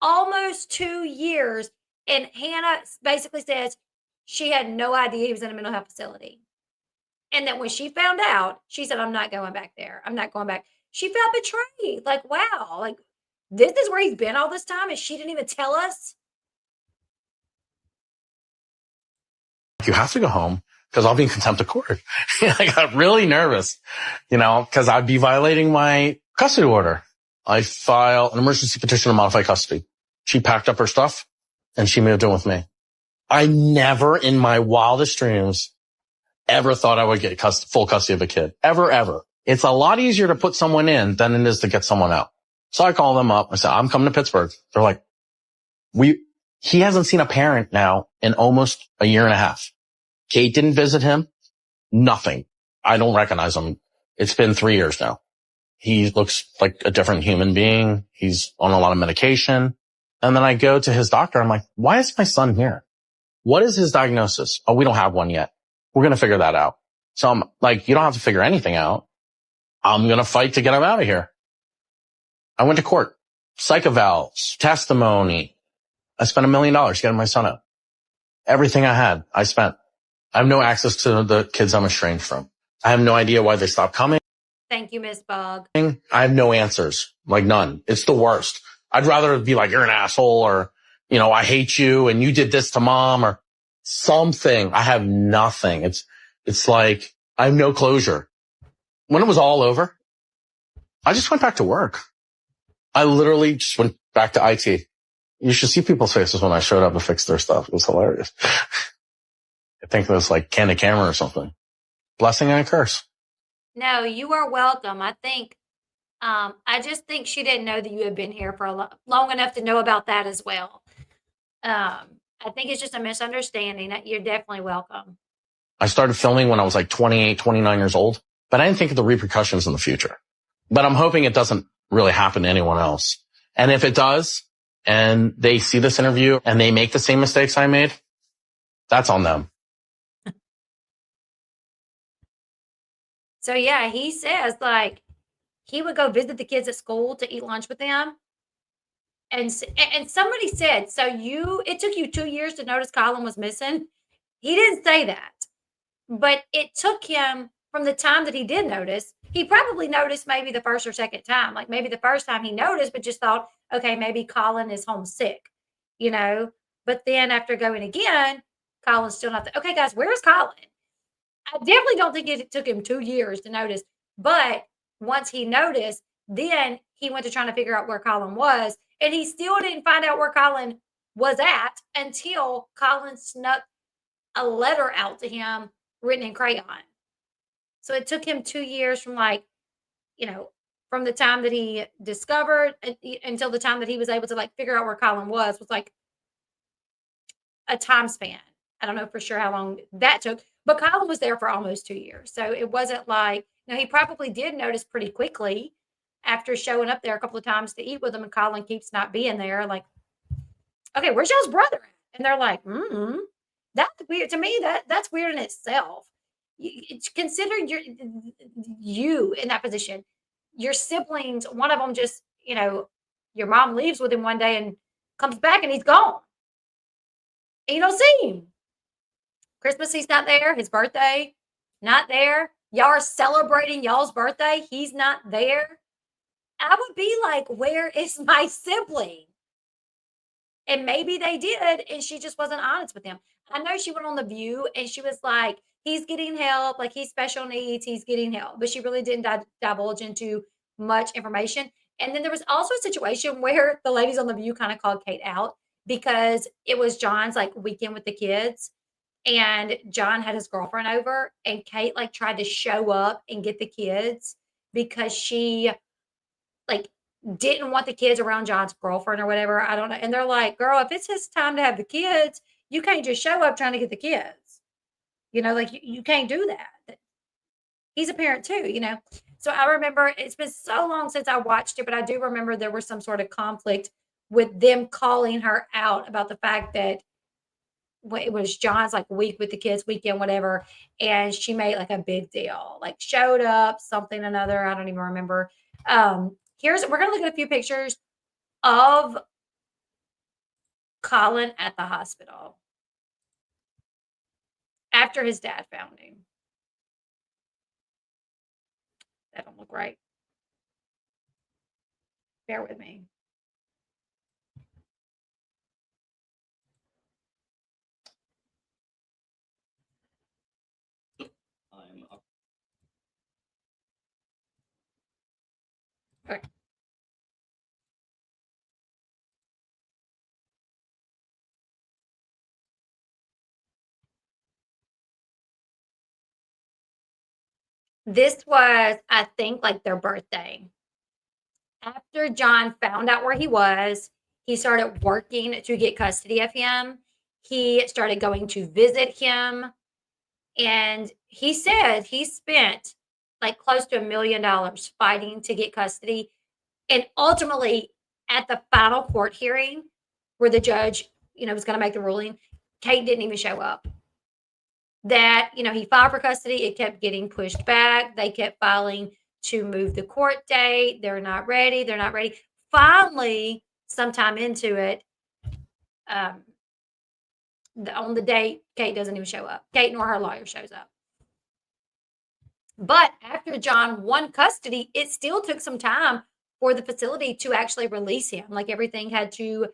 Almost 2 years. And Hannah basically says she had no idea he was in a mental health facility. And then when she found out, she said, I'm not going back there. I'm not going back. She felt betrayed. Like, wow, like, this is where he's been all this time and she didn't even tell us. you have to go home because I'll be in contempt of court. I got really nervous, because I'd be violating my custody order. I file an emergency petition to modify custody. She packed up her stuff and she moved in with me. I never in my wildest dreams ever thought I would get full custody of a kid. Ever. It's a lot easier to put someone in than it is to get someone out. So I call them up. I said, I'm coming to Pittsburgh. They're like, he hasn't seen a parent now in almost a year and a half. Kate didn't visit him. Nothing. I don't recognize him. It's been 3 years now. He looks like a different human being. He's on a lot of medication. And then I go to his doctor. I'm like, why is my son here? What is his diagnosis? Oh, we don't have one yet. We're going to figure that out. So I'm like, you don't have to figure anything out. I'm going to fight to get him out of here. I went to court, psych evals, testimony. I spent $1 million getting my son out. Everything I had, I spent. I have no access to the kids I'm estranged from. I have no idea why they stopped coming. Thank you, Miss Bug. I have no answers, like none. It's the worst. I'd rather be like, you're an asshole, or, I hate you and you did this to mom or something. I have nothing. It's like I have no closure. When it was all over, I just went back to work. I literally just went back to IT. You should see people's faces when I showed up to fix their stuff. It was hilarious. I think it was like candid camera or something. Blessing and a curse. No, you are welcome. I just think she didn't know that you had been here for long enough to know about that as well. I think it's just a misunderstanding. You're definitely welcome. I started filming when I was like 28, 29 years old, but I didn't think of the repercussions in the future. But I'm hoping it doesn't really happen to anyone else. And if it does, and they see this interview and they make the same mistakes I made, that's on them. So yeah, he says like he would go visit the kids at school to eat lunch with them. And somebody said, so it took you 2 years to notice Collin was missing. He didn't say that, but it took him from the time that he did notice. He probably noticed maybe the first or second time, like maybe the first time he noticed, but just thought, okay, maybe Collin is homesick, but then after going again, Collin's still not there. Okay, guys, where's Collin? I definitely don't think it took him 2 years to notice, but once he noticed, then he went to trying to figure out where Collin was, and he still didn't find out where Collin was at until Collin snuck a letter out to him written in crayon. So it took him 2 years from from the time that he discovered until the time that he was able to like figure out where Collin was like a time span. I don't know for sure how long that took, but Collin was there for almost 2 years. So it wasn't like, he probably did notice pretty quickly after showing up there a couple of times to eat with him, and Collin keeps not being there. Like, okay, where's y'all's brother at? And they're like, that's weird. To me, that's weird in itself. Consider you in that position. Your siblings, one of them just, your mom leaves with him one day and comes back and he's gone. And you don't see him. Christmas, he's not there. His birthday, not there. Y'all are celebrating y'all's birthday. He's not there. I would be like, where is my sibling? And maybe they did, and she just wasn't honest with him. I know she went on The View, and she was like, he's getting help, like he's special needs, he's getting help. But she really didn't divulge into much information. And then there was also a situation where the ladies on The View kind of called Kate out because it was John's like weekend with the kids. And John had his girlfriend over, and Kate like tried to show up and get the kids because she like didn't want the kids around John's girlfriend or whatever. I don't know. And they're like, girl, if it's his time to have the kids, you can't just show up trying to get the kids. Like you can't do that. He's a parent too, So I remember it's been so long since I watched it, but I do remember there was some sort of conflict with them calling her out about the fact that it was John's like week with the kids, weekend, whatever. And she made like a big deal, like showed up, something, another. I don't even remember. We're going to look at a few pictures of Collin at the hospital after his dad found him. That don't look right. Bear with me. Okay. This was, I think, like their birthday. After John found out where he was, he started working to get custody of him. He started going to visit him. And he said he spent like close to $1 million fighting to get custody. And ultimately, at the final court hearing where the judge, was going to make the ruling, Kate didn't even show up. That, he filed for custody. It kept getting pushed back. They kept filing to move the court date. They're not ready. They're not ready. Finally, sometime into it, on the date, Kate doesn't even show up. Kate nor her lawyer shows up. But after John won custody, it still took some time for the facility to actually release him. Like everything had to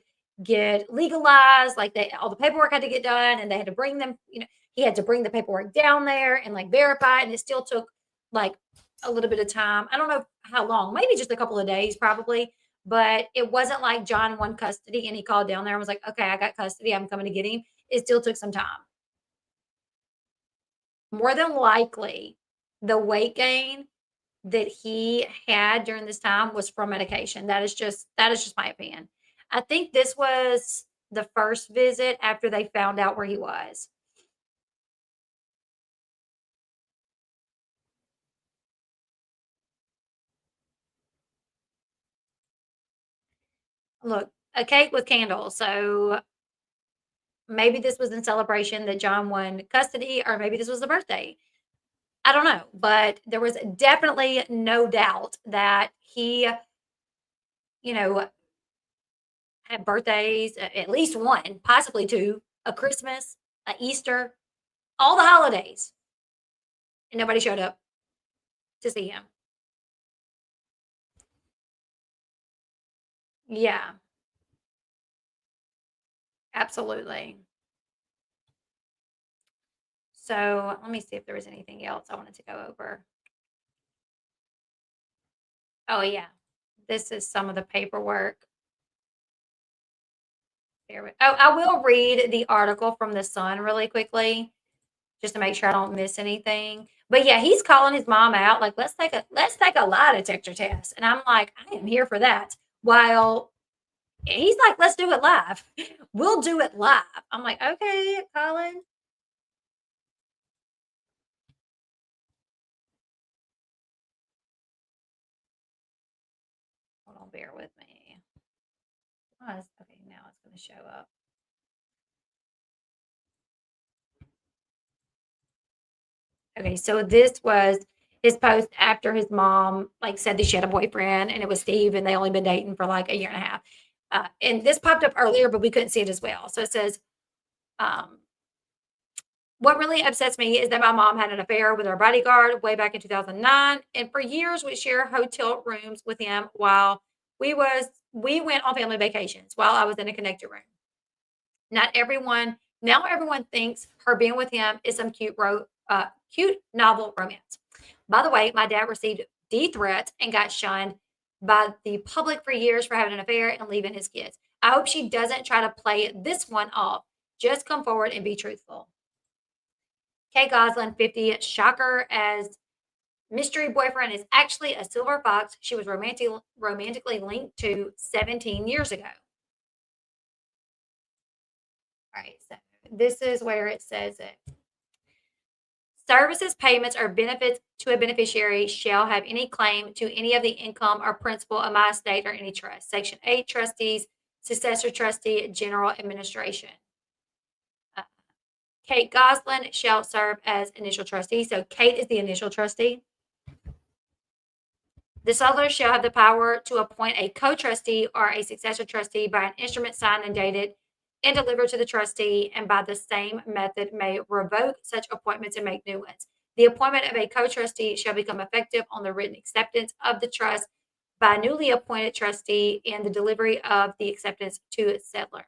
get legalized. Like all the paperwork had to get done, and they had to bring them, he had to bring the paperwork down there and like verify. And it still took like a little bit of time. I don't know how long, maybe just a couple of days probably. But it wasn't like John won custody and he called down there and was like, okay, I got custody. I'm coming to get him. It still took some time. More than likely, the weight gain that he had during this time was from medication. That is just my opinion. I think this was the first visit after they found out where he was. Look, a cake with candles. So maybe this was in celebration that John won custody, or maybe this was the birthday. I don't know, but there was definitely no doubt that he, had birthdays, at least one, possibly two, a Christmas, a Easter, all the holidays. And nobody showed up to see him. Yeah, absolutely. So let me see if there was anything else I wanted to go over. Oh, yeah. This is some of the paperwork. I will read the article from The Sun really quickly just to make sure I don't miss anything. But yeah, he's calling his mom out, like, let's take a lie detector test. And I'm like, I am here for that. While he's like, let's do it live. We'll do it live. I'm like, okay, Collin. Hold on, bear with me. Okay, now it's going to show up. Okay, so this was his post after his mom like said that she had a boyfriend and it was Steve and they only been dating for like a year and a half. And this popped up earlier, but we couldn't see it as well. So it says, what really upsets me is that my mom had an affair with our bodyguard way back in 2009, and for years we shared hotel rooms with him while we went on family vacations while I was in a connected room. Now everyone thinks her being with him is some cute novel romance. By the way, my dad received D threats and got shunned by the public for years for having an affair and leaving his kids. I hope she doesn't try to play this one off. Just come forward and be truthful. Kate Gosselin, 50, shocker as mystery boyfriend is actually a silver fox she was romantically linked to 17 years ago. All right, so this is where it says it. Services, payments, or benefits to a beneficiary shall have any claim to any of the income or principal of my estate or any trust. Section 8, trustees, successor trustee, general administration. Kate Gosselin shall serve as initial trustee. So Kate is the initial trustee. The settlor shall have the power to appoint a co-trustee or a successor trustee by an instrument signed and dated and delivered to the trustee, and by the same method may revoke such appointments and make new ones. The appointment of a co-trustee shall become effective on the written acceptance of the trust by a newly appointed trustee and the delivery of the acceptance to its settlor.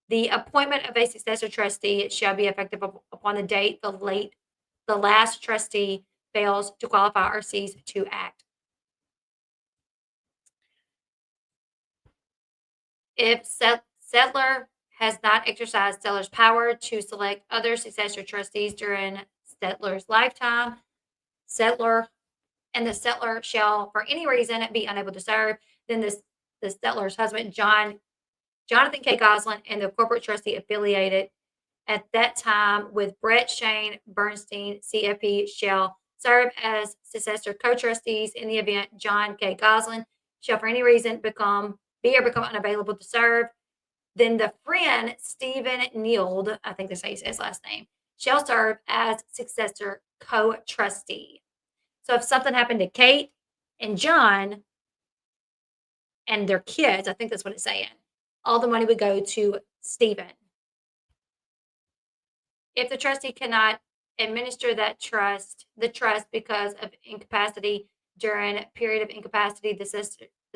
The appointment of a successor trustee shall be effective upon the date the last trustee fails to qualify or cease to act. If settlor has not exercised settlor's power to select other successor trustees during settlor's lifetime, the settlor shall, for any reason, be unable to serve, then the settlor's husband, Jonathan K. Gosselin, and the corporate trustee affiliated at that time with Brett Shane Bernstein, CFP, shall serve as successor co-trustees in the event John K. Gosselin shall, for any reason, become unavailable to serve. Then the friend, Stephen Neild, I think that's how you say his last name, shall serve as successor co-trustee. So if something happened to Kate and John and their kids, I think that's what it's saying, all the money would go to Stephen. If the trustee cannot administer the trust because of incapacity during a period of incapacity, the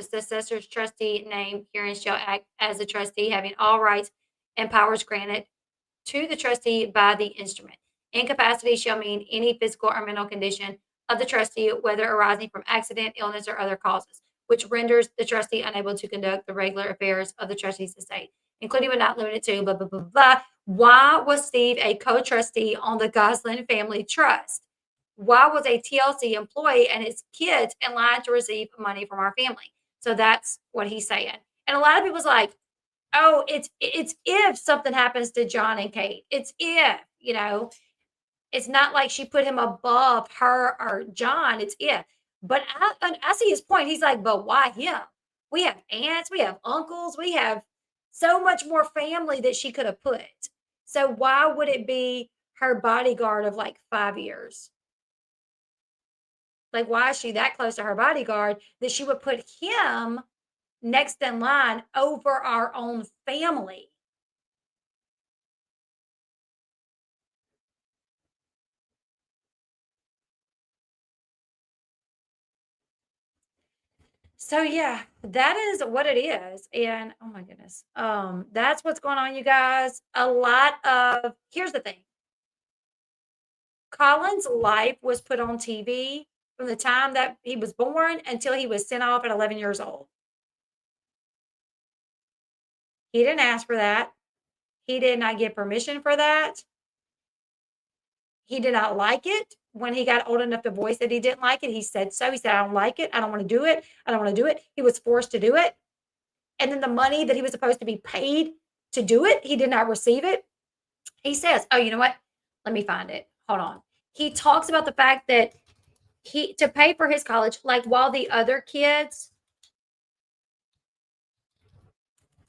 successor's trustee named herein shall act as the trustee, having all rights and powers granted to the trustee by the instrument. Incapacity shall mean any physical or mental condition of the trustee, whether arising from accident, illness, or other causes, which renders the trustee unable to conduct the regular affairs of the trustee's estate, including but not limited to blah, blah, blah, blah. Why was Steve a co-trustee on the Gosselin Family Trust? Why was a TLC employee and his kids in line to receive money from our family? So that's what he's saying. And a lot of people's like, oh, it's if something happens to John and Kate. It's if, it's not like she put him above her or John. It's if. But I see his point. He's like, but why him? We have aunts, we have uncles, we have so much more family that she could have put. So why would it be her bodyguard of like 5 years? Like, why is she that close to her bodyguard that she would put him next in line over our own family? So yeah, that is what it is. And oh my goodness. That's what's going on, you guys. Here's the thing. Collin's life was put on TV from the time that he was born until he was sent off at 11 years old. He didn't ask for that. He did not give permission for that. He did not like it. When he got old enough to voice that he didn't like it, he said so. He said, I don't like it. I don't want to do it. I don't want to do it. He was forced to do it. And then the money that he was supposed to be paid to do it, he did not receive it. He says, oh, you know what? Let me find it. Hold on. He talks about the fact that to pay for his college, like while the other kids,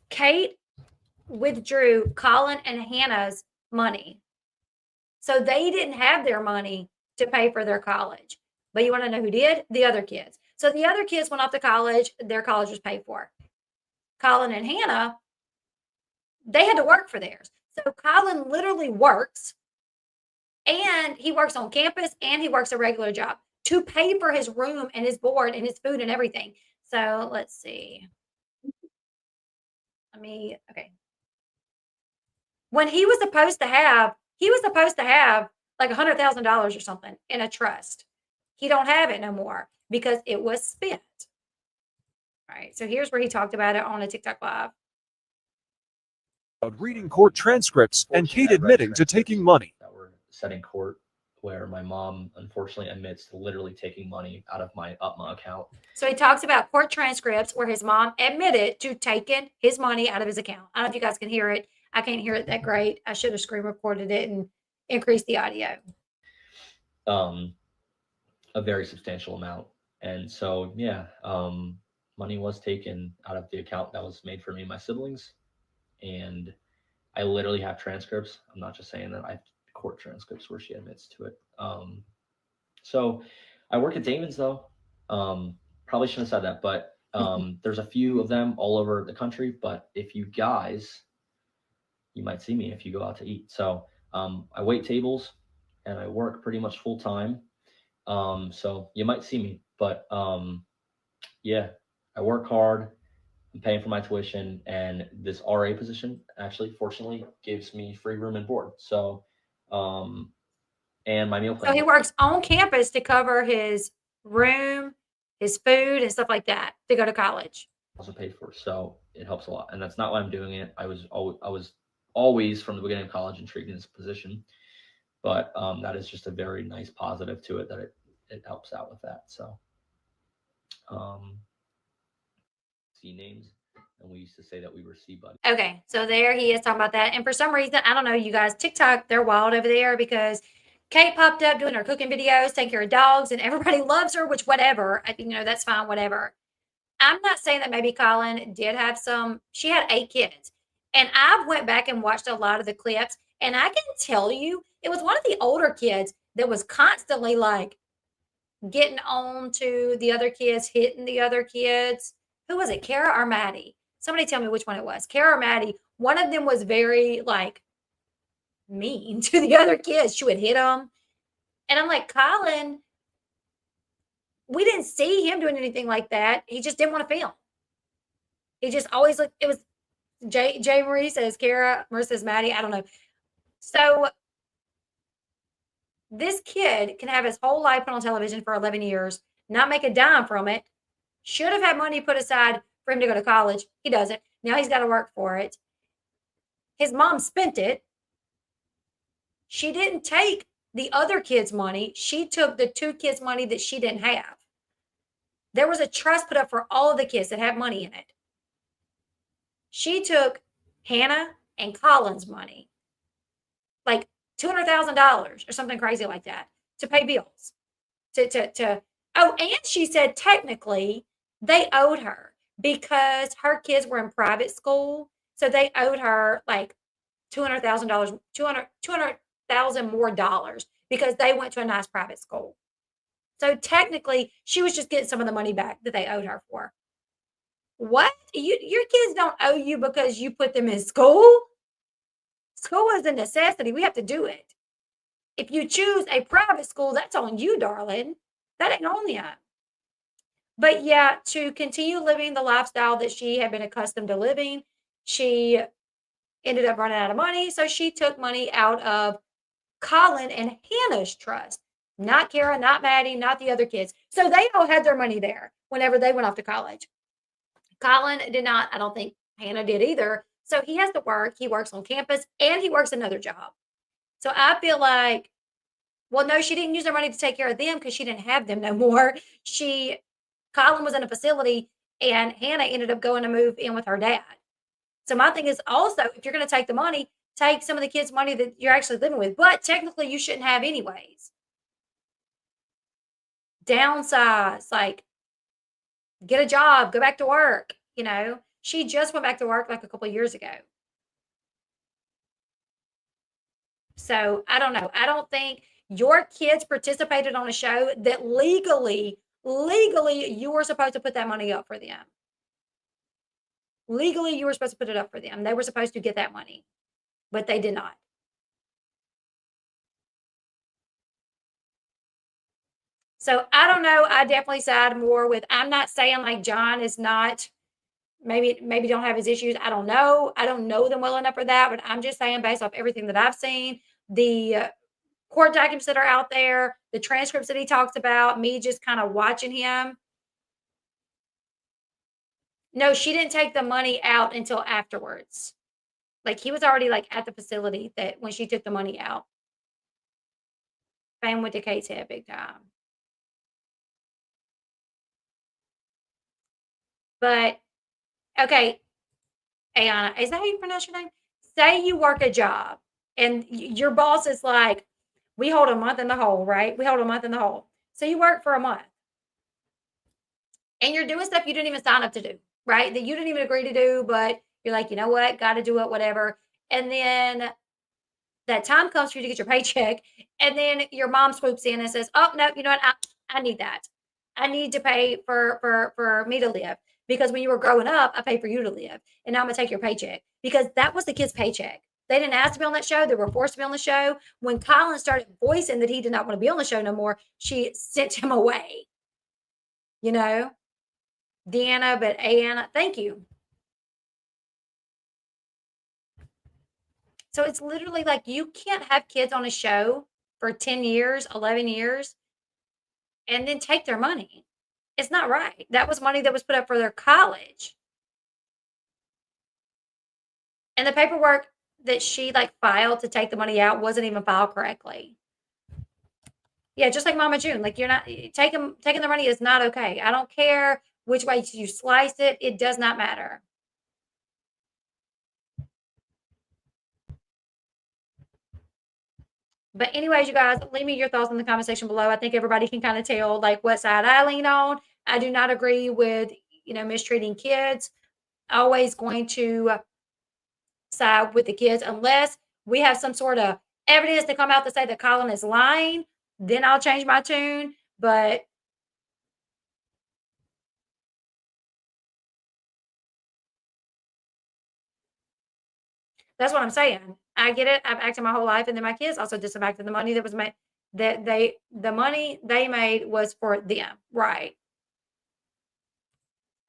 Kate withdrew Collin and Hannah's money. So they didn't have their money to pay for their college. But you want to know who did? The other kids. So the other kids went off to college. Their college was paid for. Collin and Hannah, they had to work for theirs. So Collin literally works, and he works on campus, and he works a regular job to pay for his room and his board and his food and everything. So let's see. Okay. When he was supposed to have like $100,000 or something in a trust. He don't have it no more because it was spent. All right. So here's where he talked about it on a TikTok live. Reading court transcripts and Kate admitting to taking money. That were set in court where my mom unfortunately admits to literally taking money out of my UPMA account. So he talks about court transcripts where his mom admitted to taking his money out of his account. I don't know if you guys can hear it. I can't hear it that great. I should have screen recorded it and increased the audio. A very substantial amount. And so, yeah, money was taken out of the account that was made for me and my siblings. And I literally have transcripts. I'm not just saying that. I have court transcripts where she admits to it. So I work at Damon's though. Probably shouldn't have said that, but there's a few of them all over the country. But if you guys, you might see me if you go out to eat. So I wait tables and I work pretty much full time. So you might see me, but yeah, I work hard. I'm paying for my tuition, and this RA position actually, fortunately, gives me free room and board. So, and my meal plan. So he works on campus to cover his room, his food, and stuff like that to go to college. Also paid for, so it helps a lot. And that's not why I'm doing it. I was always from the beginning of college intrigued in this position, but that is just a very nice positive to it that it helps out with that. So, C names, and we used to say that we were C buddies. Okay, so there he is talking about that. And for some reason, I don't know, you guys, TikTok, they're wild over there because Kate popped up doing her cooking videos, taking care of dogs, and everybody loves her, which whatever. I think, that's fine, whatever. I'm not saying that maybe Collin did have she had 8 kids. And I went back and watched a lot of the clips, and I can tell you, it was one of the older kids that was constantly like getting on to the other kids, hitting the other kids. Who was it, Kara or Maddie? Somebody tell me which one it was. Kara or Maddie. One of them was very like mean to the other kids. She would hit them. And I'm like, Collin, we didn't see him doing anything like that. He just didn't want to film. He just always looked, it was Jay Marie says Kara, Marissa says Maddie. I don't know. So this kid can have his whole life put on television for 11 years, not make a dime from it. Should have had money put aside for him to go to college. He doesn't. Now he's got to work for it. His mom spent it. She didn't take the other kids' money. She took the 2 kids' money that she didn't have. There was a trust put up for all of the kids that had money in it. She took Hannah and Collin's money, like $200,000 or something crazy like that, to pay bills. Oh, and she said technically they owed her because her kids were in private school. So they owed her like $200,000, $200,000 more dollars because they went to a nice private school. So technically she was just getting some of the money back that they owed her for. What? Your kids don't owe you because you put them in school? School is a necessity. We have to do it. If you choose a private school, that's on you, darling. That ain't on you. But yeah, to continue living the lifestyle that she had been accustomed to living, she ended up running out of money. So she took money out of Collin and Hannah's trust. Not Kara, not Maddie, not the other kids. So they all had their money there whenever they went off to college. Collin did not. I don't think Hannah did either. So he has to work. He works on campus and he works another job. So I feel like, well, no, she didn't use her money to take care of them because she didn't have them no more. Collin was in a facility and Hannah ended up going to move in with her dad. So my thing is also, if you're going to take the money, take some of the kids' money that you're actually living with, but technically you shouldn't have anyways. Downsize, like get a job, go back to work. She just went back to work like a couple of years ago. So I don't know. I don't think your kids participated on a show that legally you were supposed to put that money up for them. Legally, you were supposed to put it up for them. They were supposed to get that money, but they did not. So I don't know. I definitely side more with, I'm not saying like John is not, maybe don't have his issues. I don't know. I don't know them well enough for that, but I'm just saying based off everything that I've seen, the court documents that are out there, the transcripts that he talks about, me just kind of watching him. No, she didn't take the money out until afterwards. Like he was already like at the facility that when she took the money out. Fame went to Kate's head big time. But okay, Ayana, is that how you pronounce your name? Say you work a job and your boss is like, we hold a month in the hole, right? We hold a month in the hole. So you work for a month and you're doing stuff you didn't even sign up to do, right? That you didn't even agree to do, but you're like, you know what? Got to do it, whatever. And then that time comes for you to get your paycheck. And then your mom swoops in and says, oh, no, you know what? I need that. I need to pay for me to live. Because when you were growing up, I paid for you to live. And now I'm going to take your paycheck. Because that was the kid's paycheck. They didn't ask to be on that show. They were forced to be on the show. When Collin started voicing that he did not want to be on the show no more, she sent him away. Deanna, but Anna, thank you. So it's literally like you can't have kids on a show for 10 years, 11 years, and then take their money. It's not right. That was money that was put up for their college. And the paperwork that she like filed to take the money out wasn't even filed correctly. Yeah, just like Mama June. Like you're not taking the money is not okay. I don't care which way you slice it. It does not matter. But anyways, you guys, leave me your thoughts in the comment section below. I think everybody can kind of tell like what side I lean on. I do not agree with, mistreating kids. Always going to side with the kids unless we have some sort of evidence to come out to say that Collin is lying. Then I'll change my tune. But that's what I'm saying. I get it. I've acted my whole life, and then my kids also just acted. The money that was made, the money they made was for them, right?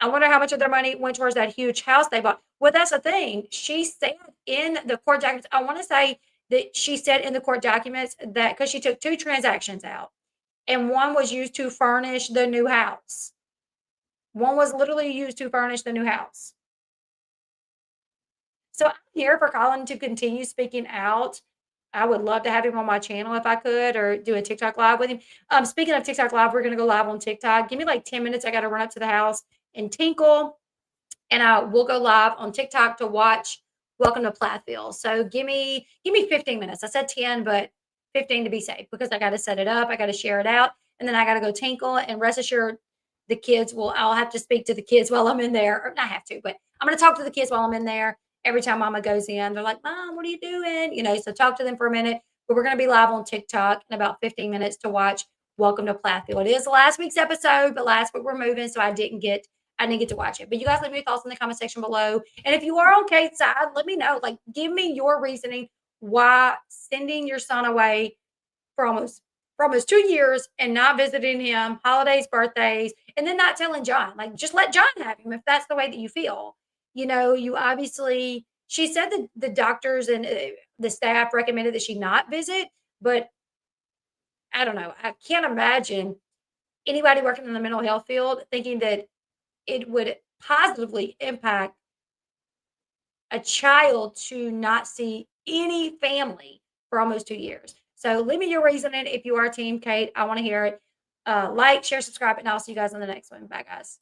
I wonder how much of their money went towards that huge house they bought. Well, that's the thing. She said in the court documents, I want to say that she said in the court documents that because she took 2 transactions out, and one was used to furnish the new house. One was literally used to furnish the new house. So I'm here for Collin to continue speaking out. I would love to have him on my channel if I could, or do a TikTok live with him. Speaking of TikTok live, we're going to go live on TikTok. Give me like 10 minutes. I got to run up to the house and tinkle, and we'll go live on TikTok to watch Welcome to Plathville. So give me 15 minutes. I said 10, but 15 to be safe because I got to set it up. I got to share it out, and then I got to go tinkle. And rest assured, I'll have to speak to the kids while I'm in there. Or not have to, but I'm going to talk to the kids while I'm in there. Every time Mama goes in, they're like, Mom, what are you doing? So talk to them for a minute. But we're going to be live on TikTok in about 15 minutes to watch Welcome to Plathville. It is last week's episode, but last week we're moving, so I didn't get to watch it. But you guys leave me your thoughts in the comment section below. And if you are on Kate's side, let me know. Like, give me your reasoning why sending your son away for almost 2 years and not visiting him, holidays, birthdays, and then not telling John. Like, just let John have him if that's the way that you feel. You obviously, she said that the doctors and the staff recommended that she not visit, but I don't know. I can't imagine anybody working in the mental health field thinking that it would positively impact a child to not see any family for almost 2 years. So leave me your reasoning if you are Team Kate. I want to hear it. Like, share, subscribe, and I'll see you guys on the next one. Bye, guys.